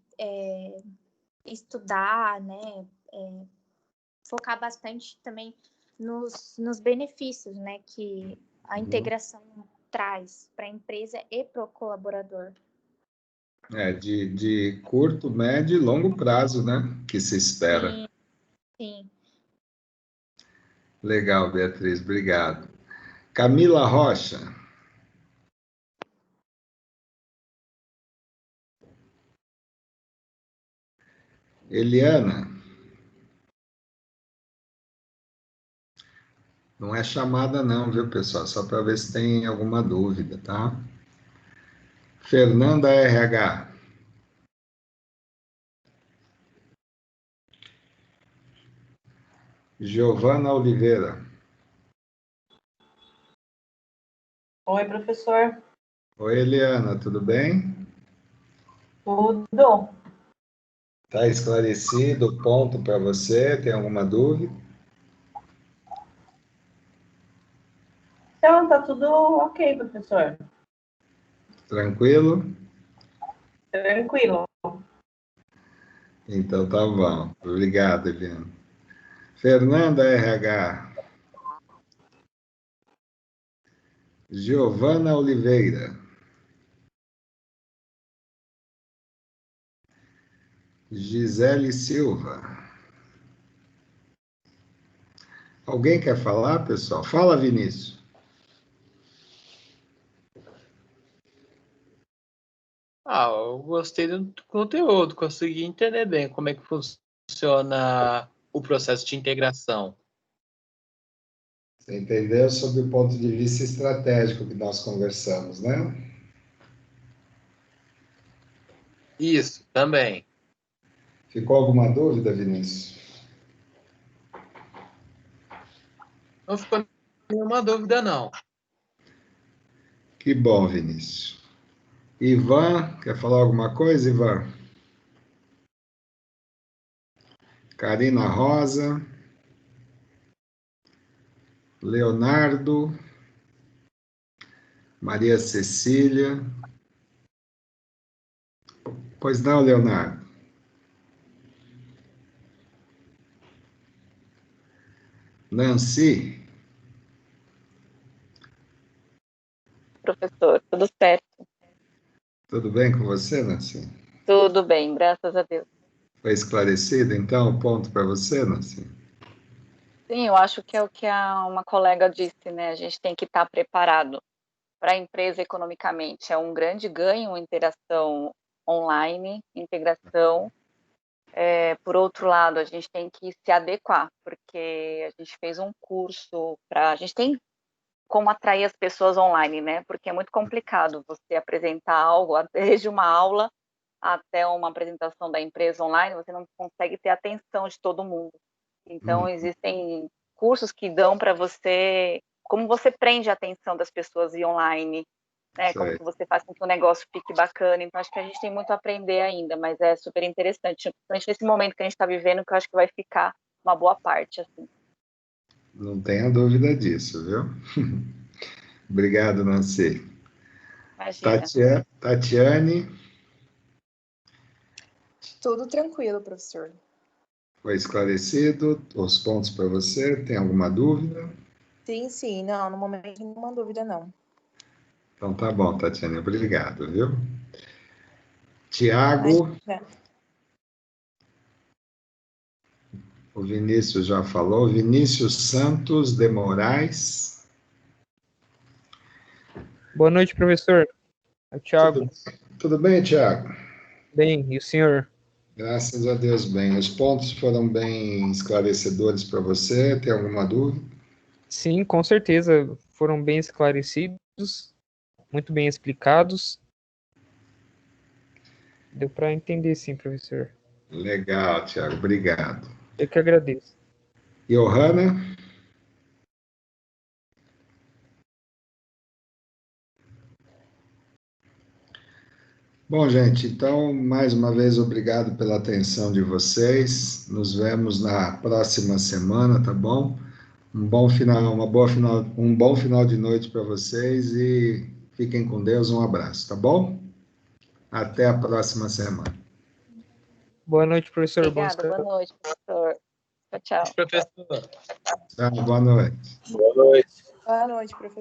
estudar, né, focar bastante também nos benefícios, né, que a integração traz para a empresa e para o colaborador. De curto, médio e longo prazo, né? Que se espera. Sim, sim. Legal, Beatriz, obrigado. Camila Rocha. Eliana. Não é chamada não, viu, pessoal? Só para ver se tem alguma dúvida, tá? Fernanda RH. Giovana Oliveira. Oi, professor. Oi, Eliana, tudo bem? Tudo? Tá esclarecido o ponto para você? Tem alguma dúvida? Então, tá tudo ok, professor. Tranquilo? Tranquilo. Então tá bom. Obrigado, Eliana. Fernanda RH. Giovana Oliveira. Gisele Silva. Alguém quer falar, pessoal? Fala, Vinícius. Eu gostei do conteúdo, consegui entender bem como é que funciona o processo de integração. Você entendeu sobre o ponto de vista estratégico que nós conversamos, né? Isso, também. Ficou alguma dúvida, Vinícius? Não ficou nenhuma dúvida, não. Que bom, Vinícius. Ivan, quer falar alguma coisa, Ivan? Karina Rosa. Leonardo, Maria Cecília. Pois não, Leonardo. Nancy, Professor, tudo certo? tudo bem com você, Nancy? Tudo bem, graças a Deus. Foi esclarecido, então, o ponto para você, Nancy? Sim, eu acho que é o que uma colega disse, né? A gente tem que estar preparado para a empresa economicamente. É um grande ganho a interação online, integração. Por outro lado, a gente tem que se adequar, porque a gente fez um curso a gente tem como atrair as pessoas online, né? Porque é muito complicado você apresentar algo, desde uma aula até uma apresentação da empresa online, você não consegue ter a atenção de todo mundo. Então, existem cursos que dão para você, como você prende a atenção das pessoas via online, né? Como que você faz com que o negócio fique bacana. Então, acho que a gente tem muito a aprender ainda, mas é super interessante. Principalmente nesse momento que a gente está vivendo, que eu acho que vai ficar uma boa parte, assim. Não tenha dúvida disso, viu? Obrigado, Nancy. Imagina. Tatiane, Tudo tranquilo, professor. foi esclarecido os pontos para você? Tem alguma dúvida? Sim. Não, no momento nenhuma dúvida, não. Então tá bom, Tatiane, obrigado, viu? Tiago, o Vinícius já falou. Vinícius Santos de Moraes. Boa noite, professor. É o Thiago. Tudo bem, Tiago? Bem, e o senhor? Graças a Deus, bem. Os pontos foram bem esclarecedores para você? Tem alguma dúvida? Sim, com certeza. Foram bem esclarecidos, muito bem explicados. Deu para entender, sim, professor. Legal, Tiago, obrigado. Eu que agradeço. Johanna? Bom, gente, então, mais uma vez, obrigado pela atenção de vocês. Nos vemos na próxima semana, tá bom? Um bom final de noite para vocês e fiquem com Deus. Um abraço, tá bom? Até a próxima semana. Boa noite, professor. Obrigada, boa noite, professor. Tchau, tchau. Professor. Boa noite. Boa noite. Boa noite, professor.